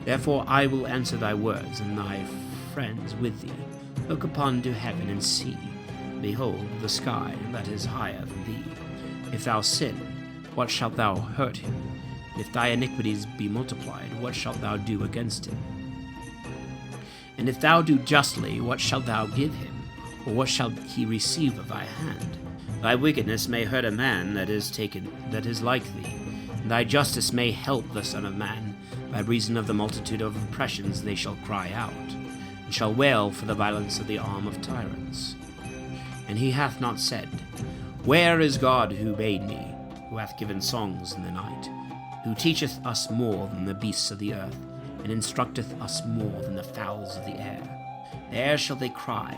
Therefore I will answer thy words, and thy friends with thee. Look upon to heaven and see. Behold the sky that is higher than thee. If thou sin, what shalt thou hurt him? If thy iniquities be multiplied, what shalt thou do against him? And if thou do justly, what shalt thou give him? Or what shall he receive of thy hand? Thy wickedness may hurt a man that is like thee, and thy justice may help the Son of Man. By reason of the multitude of oppressions they shall cry out, and shall wail for the violence of the arm of tyrants. And he hath not said, Where is God who made me, who hath given songs in the night, who teacheth us more than the beasts of the earth, and instructeth us more than the fowls of the air? There shall they cry,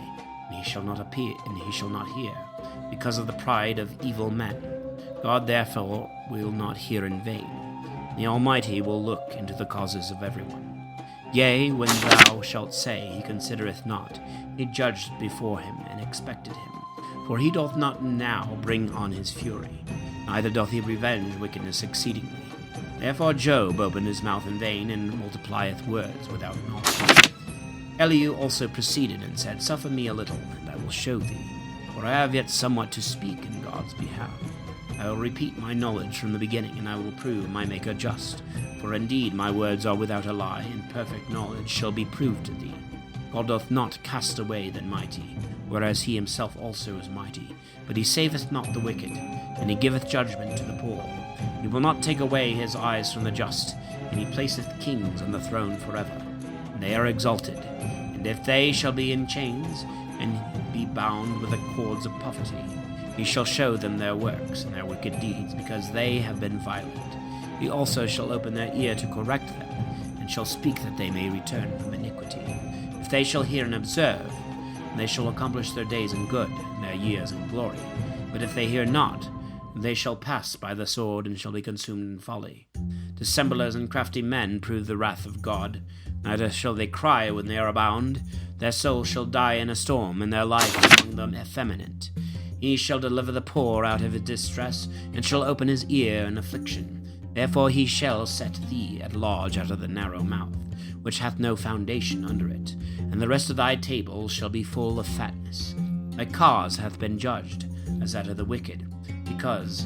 and he shall not appear, and he shall not hear, because of the pride of evil men. God therefore will not hear in vain. The Almighty will look into the causes of everyone. Yea, when thou shalt say, He considereth not, he judged before him, and expected him. For he doth not now bring on his fury, neither doth he revenge wickedness exceedingly. Therefore Job opened his mouth in vain, and multiplieth words without knowledge. Elihu also proceeded and said, Suffer me a little, and I will show thee, for I have yet somewhat to speak in God's behalf. I will repeat my knowledge from the beginning, and I will prove my Maker just. For indeed my words are without a lie, and perfect knowledge shall be proved to thee. God doth not cast away the mighty, whereas he himself also is mighty. But he saveth not the wicked, and he giveth judgment to the poor. He will not take away his eyes from the just, and he placeth kings on the throne forever. And they are exalted, and if they shall be in chains, and be bound with the cords of poverty, he shall show them their works and their wicked deeds, because they have been violent. He also shall open their ear to correct them, and shall speak that they may return from iniquity. If they shall hear and observe, they shall accomplish their days in good, and their years in glory. But if they hear not, they shall pass by the sword, and shall be consumed in folly. Dissemblers and crafty men prove the wrath of God. Neither shall they cry when they are bound. Their soul shall die in a storm, and their life among them effeminate. He shall deliver the poor out of his distress, and shall open his ear in affliction. Therefore he shall set thee at large out of the narrow mouth, which hath no foundation under it, and the rest of thy table shall be full of fatness. Thy cause hath been judged, as that of the wicked, because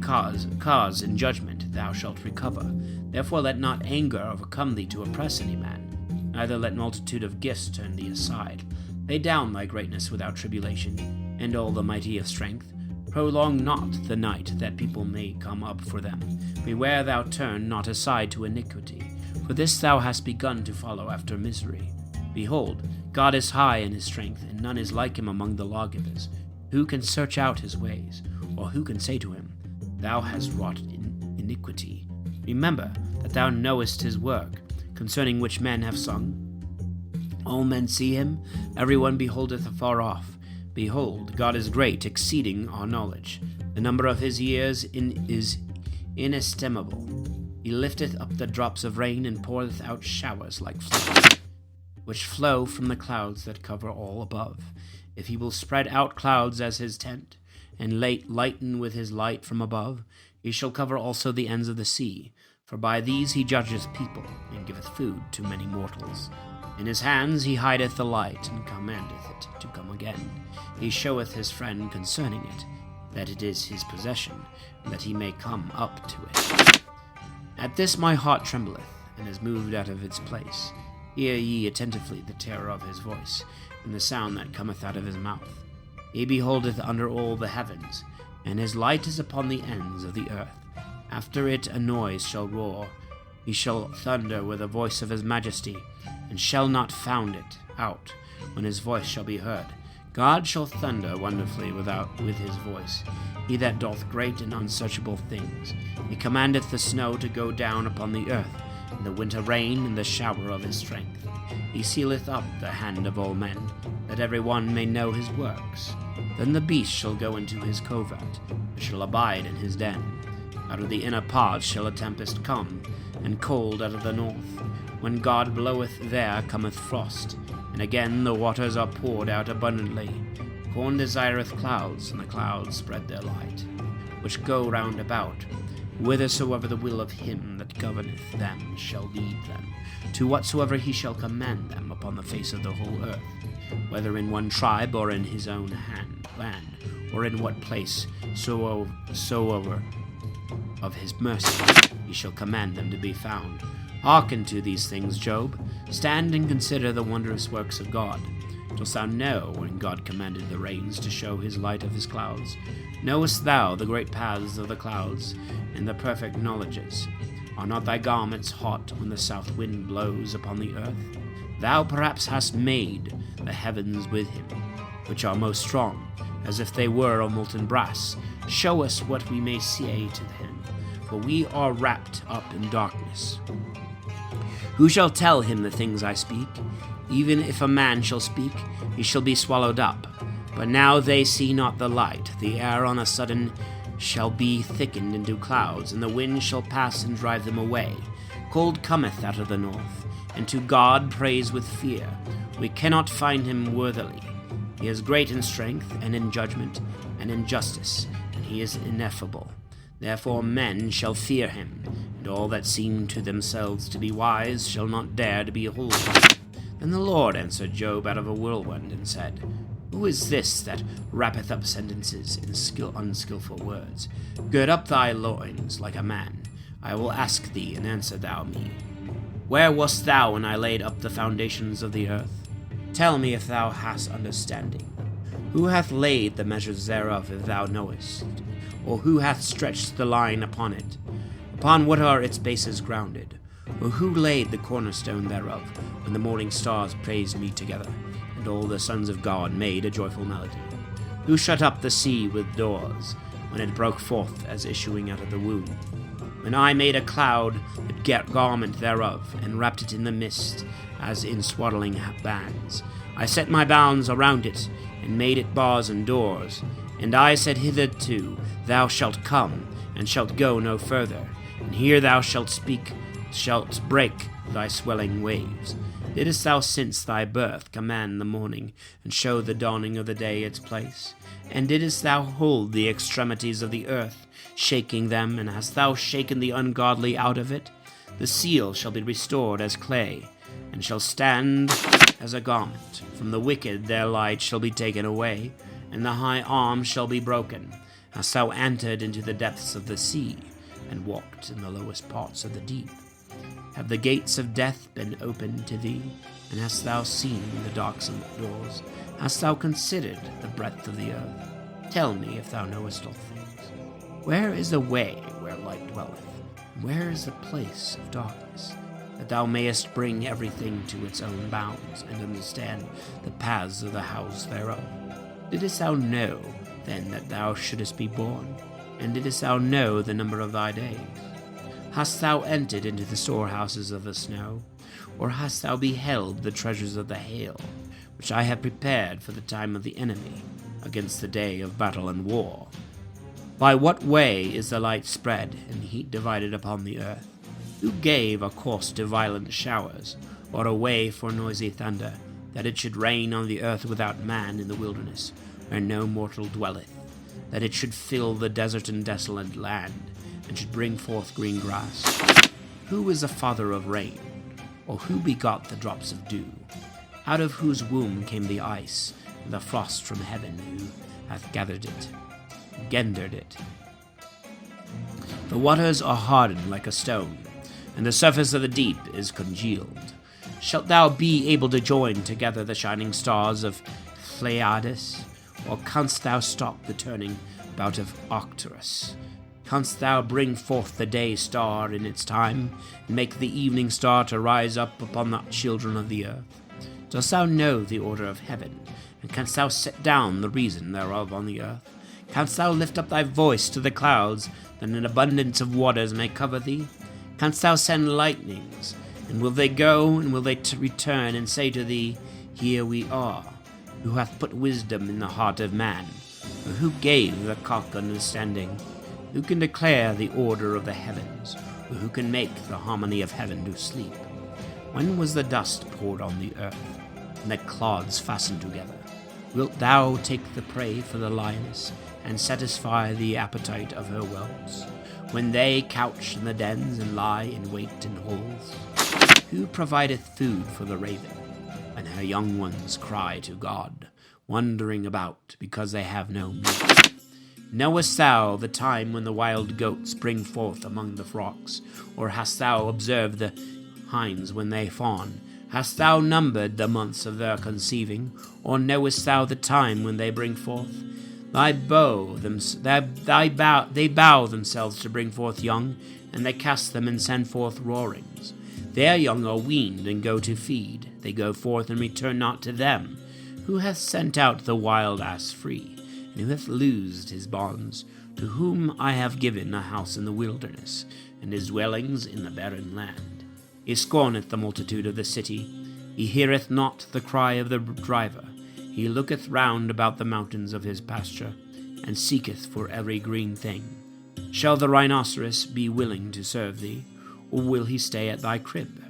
cause in judgment thou shalt recover. Therefore let not anger overcome thee to oppress any man, neither let multitude of gifts turn thee aside. Lay down thy greatness without tribulation, and all the mighty of strength. Prolong not the night, that people may come up for them. Beware thou turn not aside to iniquity, for this thou hast begun to follow after misery. Behold, God is high in his strength, and none is like him among the lawgivers. Who can search out his ways, or who can say to him, Thou hast wrought iniquity? Remember that thou knowest his work, concerning which men have sung. All men see him, everyone beholdeth afar off. Behold, God is great, exceeding our knowledge. The number of his years is inestimable. He lifteth up the drops of rain, and poureth out showers like floods, which flow from the clouds that cover all above. If he will spread out clouds as his tent, and lighten with his light from above, he shall cover also the ends of the sea. For by these he judgeth people, and giveth food to many mortals. In his hands he hideth the light, and commandeth it to come again. He showeth his friend concerning it, that it is his possession, and that he may come up to it. At this my heart trembleth, and is moved out of its place. Hear ye attentively the terror of his voice, and the sound that cometh out of his mouth. He beholdeth under all the heavens, and his light is upon the ends of the earth. After it a noise shall roar. He shall thunder with the voice of his majesty, and shall not found it out when his voice shall be heard. God shall thunder wonderfully with his voice, he that doth great and unsearchable things. He commandeth the snow to go down upon the earth, and the winter rain and the shower of his strength. He sealeth up the hand of all men, that every one may know his works. Then the beast shall go into his covert, and shall abide in his den. Out of the inner parts shall a tempest come, and cold out of the north. When God bloweth, there cometh frost, and again the waters are poured out abundantly. Corn desireth clouds, and the clouds spread their light, which go round about. Whithersoever the will of him that governeth them shall lead them, to whatsoever he shall command them upon the face of the whole earth, whether in one tribe or in his own land, or in what place soever of his mercy he shall command them to be found. Hearken to these things, Job. Stand and consider the wondrous works of God. Dost thou know when God commanded the rains to show his light of his clouds? Knowest thou the great paths of the clouds, and the perfect knowledges? Are not thy garments hot when the south wind blows upon the earth? Thou perhaps hast made the heavens with him, which are most strong, as if they were of molten brass. Show us what we may say to him, for we are wrapped up in darkness. Who shall tell him the things I speak? Even if a man shall speak, he shall be swallowed up. But now they see not the light. The air on a sudden shall be thickened into clouds, and the wind shall pass and drive them away. Cold cometh out of the north, and to God praise with fear. We cannot find him worthily. He is great in strength, and in judgment, and in justice, and he is ineffable. Therefore men shall fear him, and all that seem to themselves to be wise shall not dare to behold him. Then the Lord answered Job out of a whirlwind, and said, Who is this that wrappeth up sentences in unskilful words? Gird up thy loins like a man. I will ask thee, and answer thou me. Where wast thou when I laid up the foundations of the earth? Tell me if thou hast understanding. Who hath laid the measures thereof, if thou knowest? Or who hath stretched the line upon it? Upon what are its bases grounded? Or who laid the cornerstone thereof, when the morning stars praised me together, and all the sons of God made a joyful melody? Who shut up the sea with doors, when it broke forth as issuing out of the womb? When I made a cloud the garment thereof, and wrapped it in the mist, as in swaddling bands. I set my bounds around it, and made it bars and doors. And I said hitherto, Thou shalt come, and shalt go no further. And here thou shalt break thy swelling waves. Didst thou since thy birth command the morning, and show the dawning of the day its place? And didst thou hold the extremities of the earth, shaking them, and hast thou shaken the ungodly out of it? The seal shall be restored as clay, and shall stand as a garment. From the wicked their light shall be taken away, and the high arm shall be broken. Hast thou entered into the depths of the sea, and walked in the lowest parts of the deep? Have the gates of death been opened to thee, and hast thou seen the darksome doors? Hast thou considered the breadth of the earth? Tell me if thou knowest all things. Where is the way where light dwelleth? And where is the place of darkness? That thou mayest bring everything to its own bounds, and understand the paths of the house thereof. Didst thou know then that thou shouldest be born? And didst thou know the number of thy days? Hast thou entered into the storehouses of the snow, or hast thou beheld the treasures of the hail, which I have prepared for the time of the enemy, against the day of battle and war? By what way is the light spread, and heat divided upon the earth? Who gave a course to violent showers, or a way for noisy thunder, that it should rain on the earth without man in the wilderness, where no mortal dwelleth, that it should fill the desert and desolate land, and should bring forth green grass? Who is the father of rain, or who begot the drops of dew? Out of whose womb came the ice, and the frost from heaven? Who hath gathered it, gendered it? The waters are hardened like a stone, and the surface of the deep is congealed. Shalt thou be able to join together the shining stars of Pleiades, or canst thou stop the turning about of Arcturus? Canst thou bring forth the day star in its time, and make the evening star to rise up upon the children of the earth? Dost thou know the order of heaven, and canst thou set down the reason thereof on the earth? Canst thou lift up thy voice to the clouds, that an abundance of waters may cover thee? Canst thou send lightnings, and will they go, and will they return, and say to thee, Here we are? Who hath put wisdom in the heart of man? Or who gave the cock understanding? Who can declare the order of the heavens? Or who can make the harmony of heaven to sleep? When was the dust poured on the earth, and the clods fastened together? Wilt thou take the prey for the lioness, and satisfy the appetite of her whelps, when they couch in the dens and lie in wait in holes? Who provideth food for the raven, and her young ones cry to God, wandering about because they have no meat? Knowest thou the time when the wild goats bring forth among the flocks, or hast thou observed the hinds when they fawn? Hast thou numbered the months of their conceiving, or knowest thou the time when they bring forth? They bow themselves to bring forth young, and they cast them and send forth roarings. Their young are weaned and go to feed. They go forth and return not to them. Who hath sent out the wild ass free, and who hath loosed his bonds? To whom I have given a house in the wilderness, and his dwellings in the barren land. He scorneth the multitude of the city. He heareth not the cry of the driver. He looketh round about the mountains of his pasture, and seeketh for every green thing. Shall the rhinoceros be willing to serve thee, or will he stay at thy crib?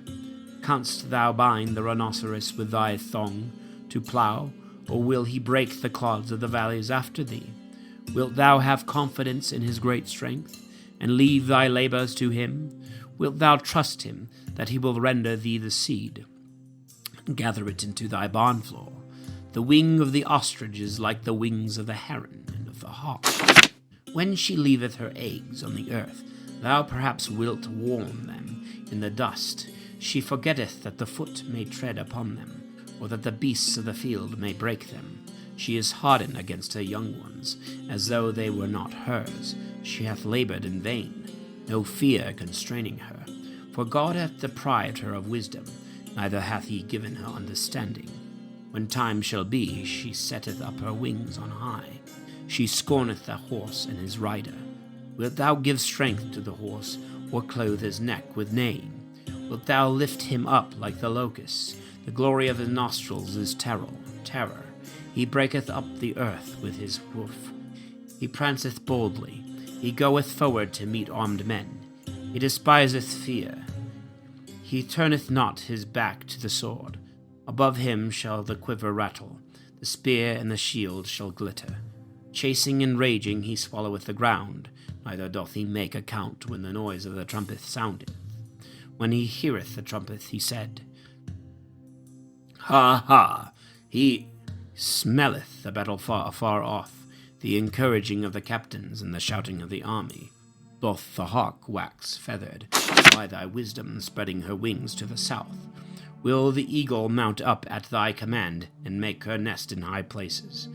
Canst thou bind the rhinoceros with thy thong to plough, or will he break the clods of the valleys after thee? Wilt thou have confidence in his great strength, and leave thy labours to him? Wilt thou trust him, that he will render thee the seed, and gather it into thy barn floor? The wing of the ostrich is like the wings of the heron and of the hawk. When she leaveth her eggs on the earth, thou perhaps wilt warm them in the dust. She forgetteth that the foot may tread upon them, or that the beasts of the field may break them. She is hardened against her young ones, as though they were not hers. She hath laboured in vain, no fear constraining her. For God hath deprived her of wisdom, neither hath he given her understanding. When time shall be, she setteth up her wings on high. She scorneth the horse and his rider. Wilt thou give strength to the horse, or clothe his neck with neighing? Wilt thou lift him up like the locusts? The glory of his nostrils is terror. He breaketh up the earth with his hoof. He pranceth boldly. He goeth forward to meet armed men. He despiseth fear. He turneth not his back to the sword. Above him shall the quiver rattle. The spear and the shield shall glitter. Chasing and raging he swalloweth the ground. Neither doth he make account when the noise of the trumpet soundeth. When he heareth the trumpet, he said, Ha, ha! He smelleth the battle far off, the encouraging of the captains and the shouting of the army. Doth the hawk wax feathered, by thy wisdom spreading her wings to the south? Will the eagle mount up at thy command, and make her nest in high places?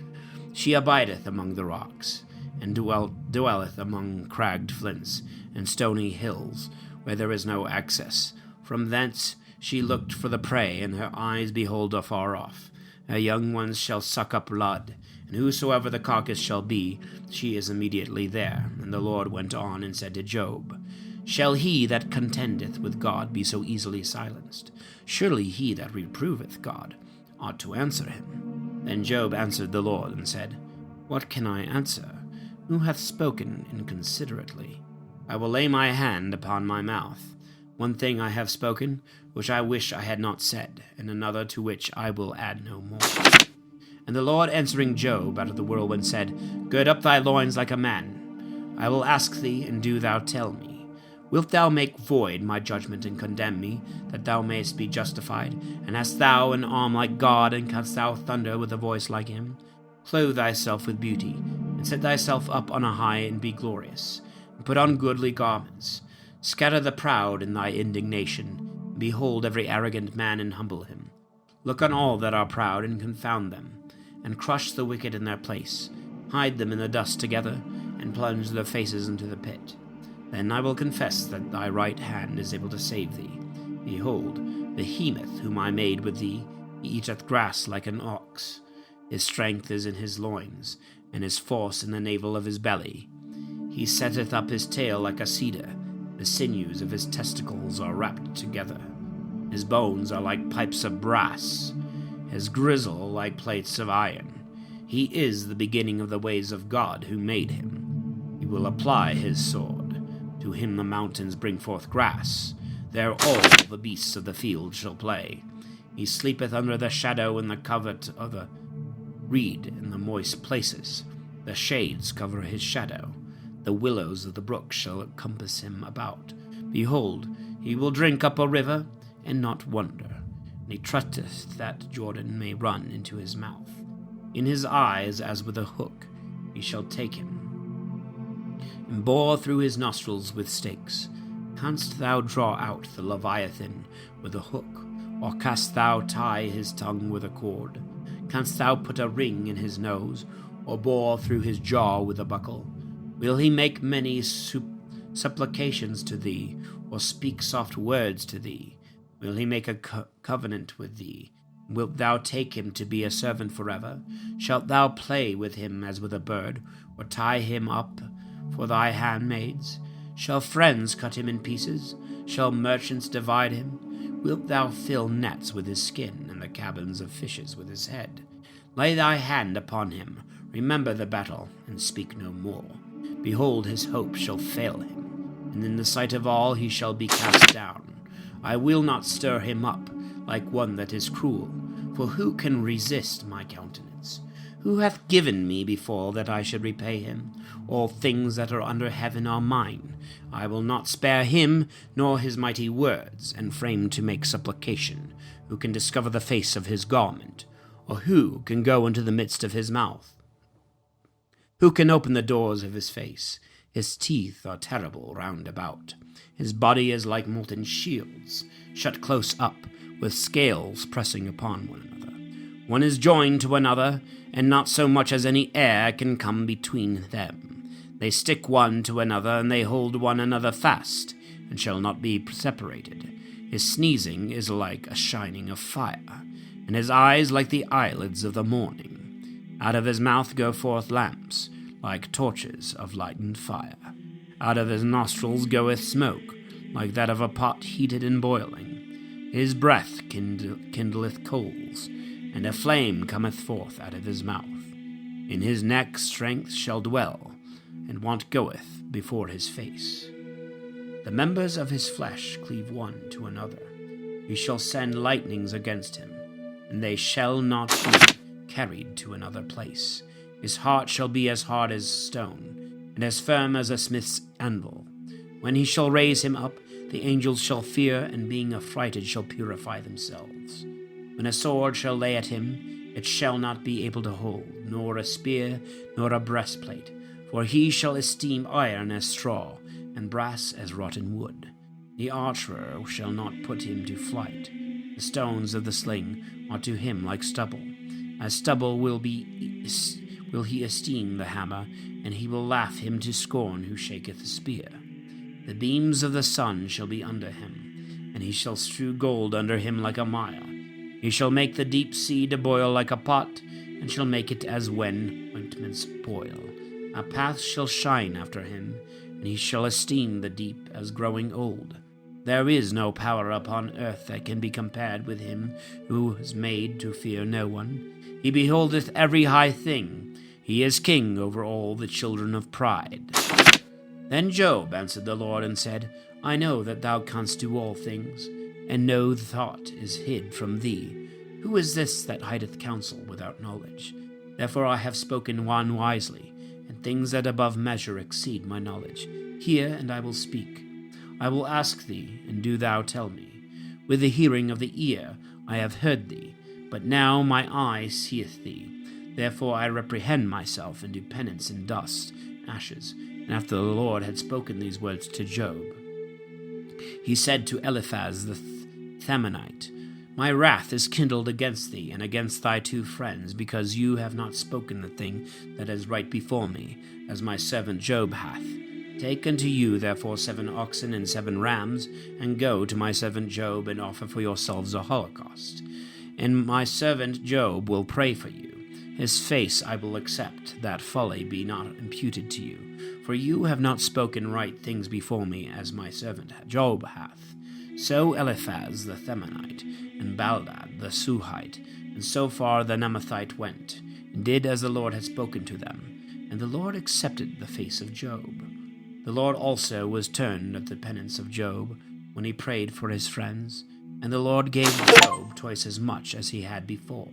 She abideth among the rocks, and dwelleth among cragged flints and stony hills, where there is no access. From thence she looked for the prey, and her eyes behold afar off. Her young ones shall suck up blood, and whosoever the carcass shall be, she is immediately there. And the Lord went on and said to Job, Shall he that contendeth with God be so easily silenced? Surely he that reproveth God ought to answer him. Then Job answered the Lord and said, What can I answer? Who hath spoken inconsiderately? I will lay my hand upon my mouth. One thing I have spoken, which I wish I had not said, and another to which I will add no more. And the Lord answering Job out of the whirlwind said, Gird up thy loins like a man. I will ask thee, and do thou tell me. Wilt thou make void my judgment and condemn me, that thou mayest be justified? And hast thou an arm like God, and canst thou thunder with a voice like him? Clothe thyself with beauty, and set thyself up on a high, and be glorious, and put on goodly garments. Scatter the proud in thy indignation, and behold every arrogant man, and humble him. Look on all that are proud, and confound them, and crush the wicked in their place. Hide them in the dust together, and plunge their faces into the pit. Then I will confess that thy right hand is able to save thee. Behold, Behemoth, whom I made with thee, he eateth grass like an ox. His strength is in his loins, and his force in the navel of his belly. He setteth up his tail like a cedar, the sinews of his testicles are wrapped together. His bones are like pipes of brass, his gristle like plates of iron. He is the beginning of the ways of God who made him. He will apply his sword. To him the mountains bring forth grass. There all the beasts of the field shall play. He sleepeth under the shadow and the covert of the reed in the moist places. The shades cover his shadow. The willows of the brook shall compass him about. Behold, he will drink up a river, and not wonder. And he trusteth that Jordan may run into his mouth. In his eyes as with a hook he shall take him, and bore through his nostrils with stakes. Canst thou draw out the Leviathan with a hook, or canst thou tie his tongue with a cord? Canst thou put a ring in his nose, or bore through his jaw with a buckle? Will he make many supplications to thee, or speak soft words to thee? Will he make a covenant with thee? Wilt thou take him to be a servant forever? Shalt thou play with him as with a bird, or tie him up for thy handmaids? Shall friends cut him in pieces? Shall merchants divide him? Wilt thou fill nets with his skin, and the cabins of fishes with his head? Lay thy hand upon him, remember the battle, and speak no more. Behold, his hope shall fail him, and in the sight of all he shall be cast down. I will not stir him up like one that is cruel, for who can resist my countenance? Who hath given me before that I should repay him? All things that are under heaven are mine. I will not spare him, nor his mighty words, and frame to make supplication. Who can discover the face of his garment? Or who can go into the midst of his mouth? Who can open the doors of his face? His teeth are terrible round about. His body is like molten shields, shut close up, with scales pressing upon one another. One is joined to another, and not so much as any air can come between them. They stick one to another, and they hold one another fast, and shall not be separated. His sneezing is like a shining of fire, and his eyes like the eyelids of the morning. Out of his mouth go forth lamps, like torches of lightened fire. Out of his nostrils goeth smoke, like that of a pot heated and boiling. His breath kindleth coals, and a flame cometh forth out of his mouth. In his neck strength shall dwell, and want goeth before his face. The members of his flesh cleave one to another. He shall send lightnings against him, and they shall not be carried to another place. His heart shall be as hard as stone, and as firm as a smith's anvil. When he shall raise him up, the angels shall fear, and being affrighted shall purify themselves. When a sword shall lay at him, it shall not be able to hold, nor a spear, nor a breastplate. For he shall esteem iron as straw, and brass as rotten wood. The archer shall not put him to flight. The stones of the sling are to him like stubble. As stubble will he esteem the hammer, and he will laugh him to scorn who shaketh the spear. The beams of the sun shall be under him, and he shall strew gold under him like a mire. He shall make the deep sea to boil like a pot, and shall make it as when ointments boil. A path shall shine after him, and he shall esteem the deep as growing old. There is no power upon earth that can be compared with him who is made to fear no one. He beholdeth every high thing. He is king over all the children of pride. Then Job answered the Lord and said, I know that thou canst do all things, and no thought is hid from thee. Who is this that hideth counsel without knowledge? Therefore I have spoken one wisely, and things that above measure exceed my knowledge. Hear, and I will speak. I will ask thee, and do thou tell me. With the hearing of the ear I have heard thee, but now my eye seeth thee. Therefore I reprehend myself, and do penance in dust, ashes. And after the Lord had spoken these words to Job, he said to Eliphaz the Themanite, My wrath is kindled against thee, and against thy 2 friends, because you have not spoken the thing that is right before me, as my servant Job hath. Take unto you therefore 7 oxen and 7 rams, and go to my servant Job, and offer for yourselves a holocaust. And my servant Job will pray for you. His face I will accept, that folly be not imputed to you. For you have not spoken right things before me, as my servant Job hath. So Eliphaz the Themanite, and Baldad the Suhite, and Sophar the Naamathite went, and did as the Lord had spoken to them. And the Lord accepted the face of Job. The Lord also was turned at the penance of Job, when he prayed for his friends, and the Lord gave Job twice as much as he had before.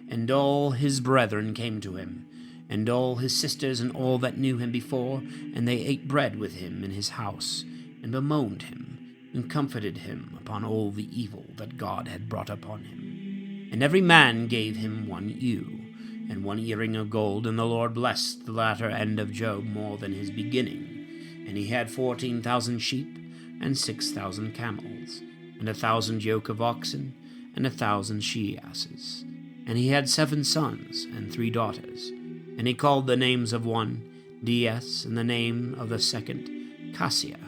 And all his brethren came to him, and all his sisters, and all that knew him before, and they ate bread with him in his house, and bemoaned him, and comforted him upon all the evil that God had brought upon him. And every man gave him 1 ewe, and 1 earring of gold, and the Lord blessed the latter end of Job more than his beginning. And he had 14,000 sheep, and 6,000 camels, and 1,000 yoke of oxen, and 1,000 she-asses. And he had 7 sons, and 3 daughters. And he called the names of one Dies, and the name of the second Cassia,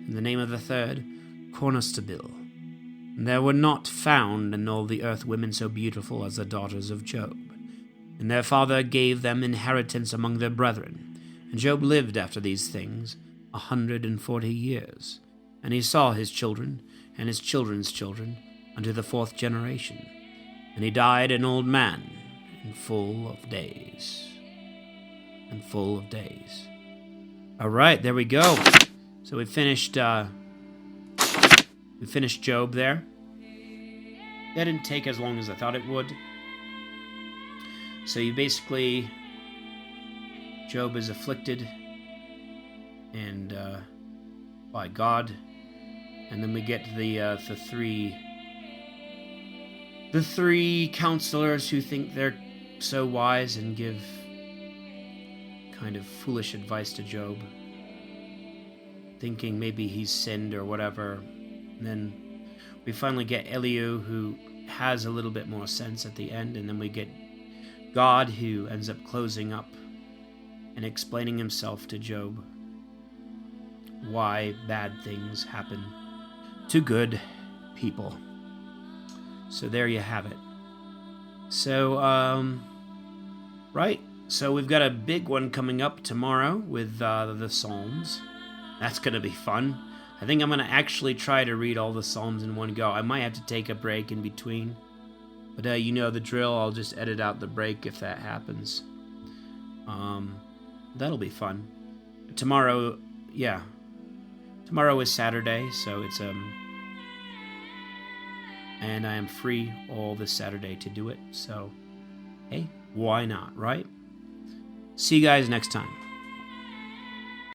and the name of the third Cornustabil. And there were not found in all the earth women so beautiful as the daughters of Job. And their father gave them inheritance among their brethren. And Job lived after these things 140 years. And he saw his children, and his children's children, unto the 4th generation. And he died an old man, and full of days. And full of days. All right, there we go. So we finished Job there. That didn't take as long as I thought it would. So you basically, Job is afflicted and by God, and then we get the three counselors who think they're so wise and give kind of foolish advice to Job, thinking maybe he's sinned or whatever. And then we finally get Elihu, who has a little bit more sense at the end, and then we get God, who ends up closing up and explaining himself to Job, why bad things happen to good people. So there you have it. So, right, so we've got a big one coming up tomorrow with the Psalms. That's going to be fun. I think I'm going to actually try to read all the Psalms in one go. I might have to take a break in between. But you know the drill, I'll just edit out the break if that happens. That'll be fun. Tomorrow is Saturday, so it's and I am free all this Saturday to do it, so hey, why not, right? See you guys next time.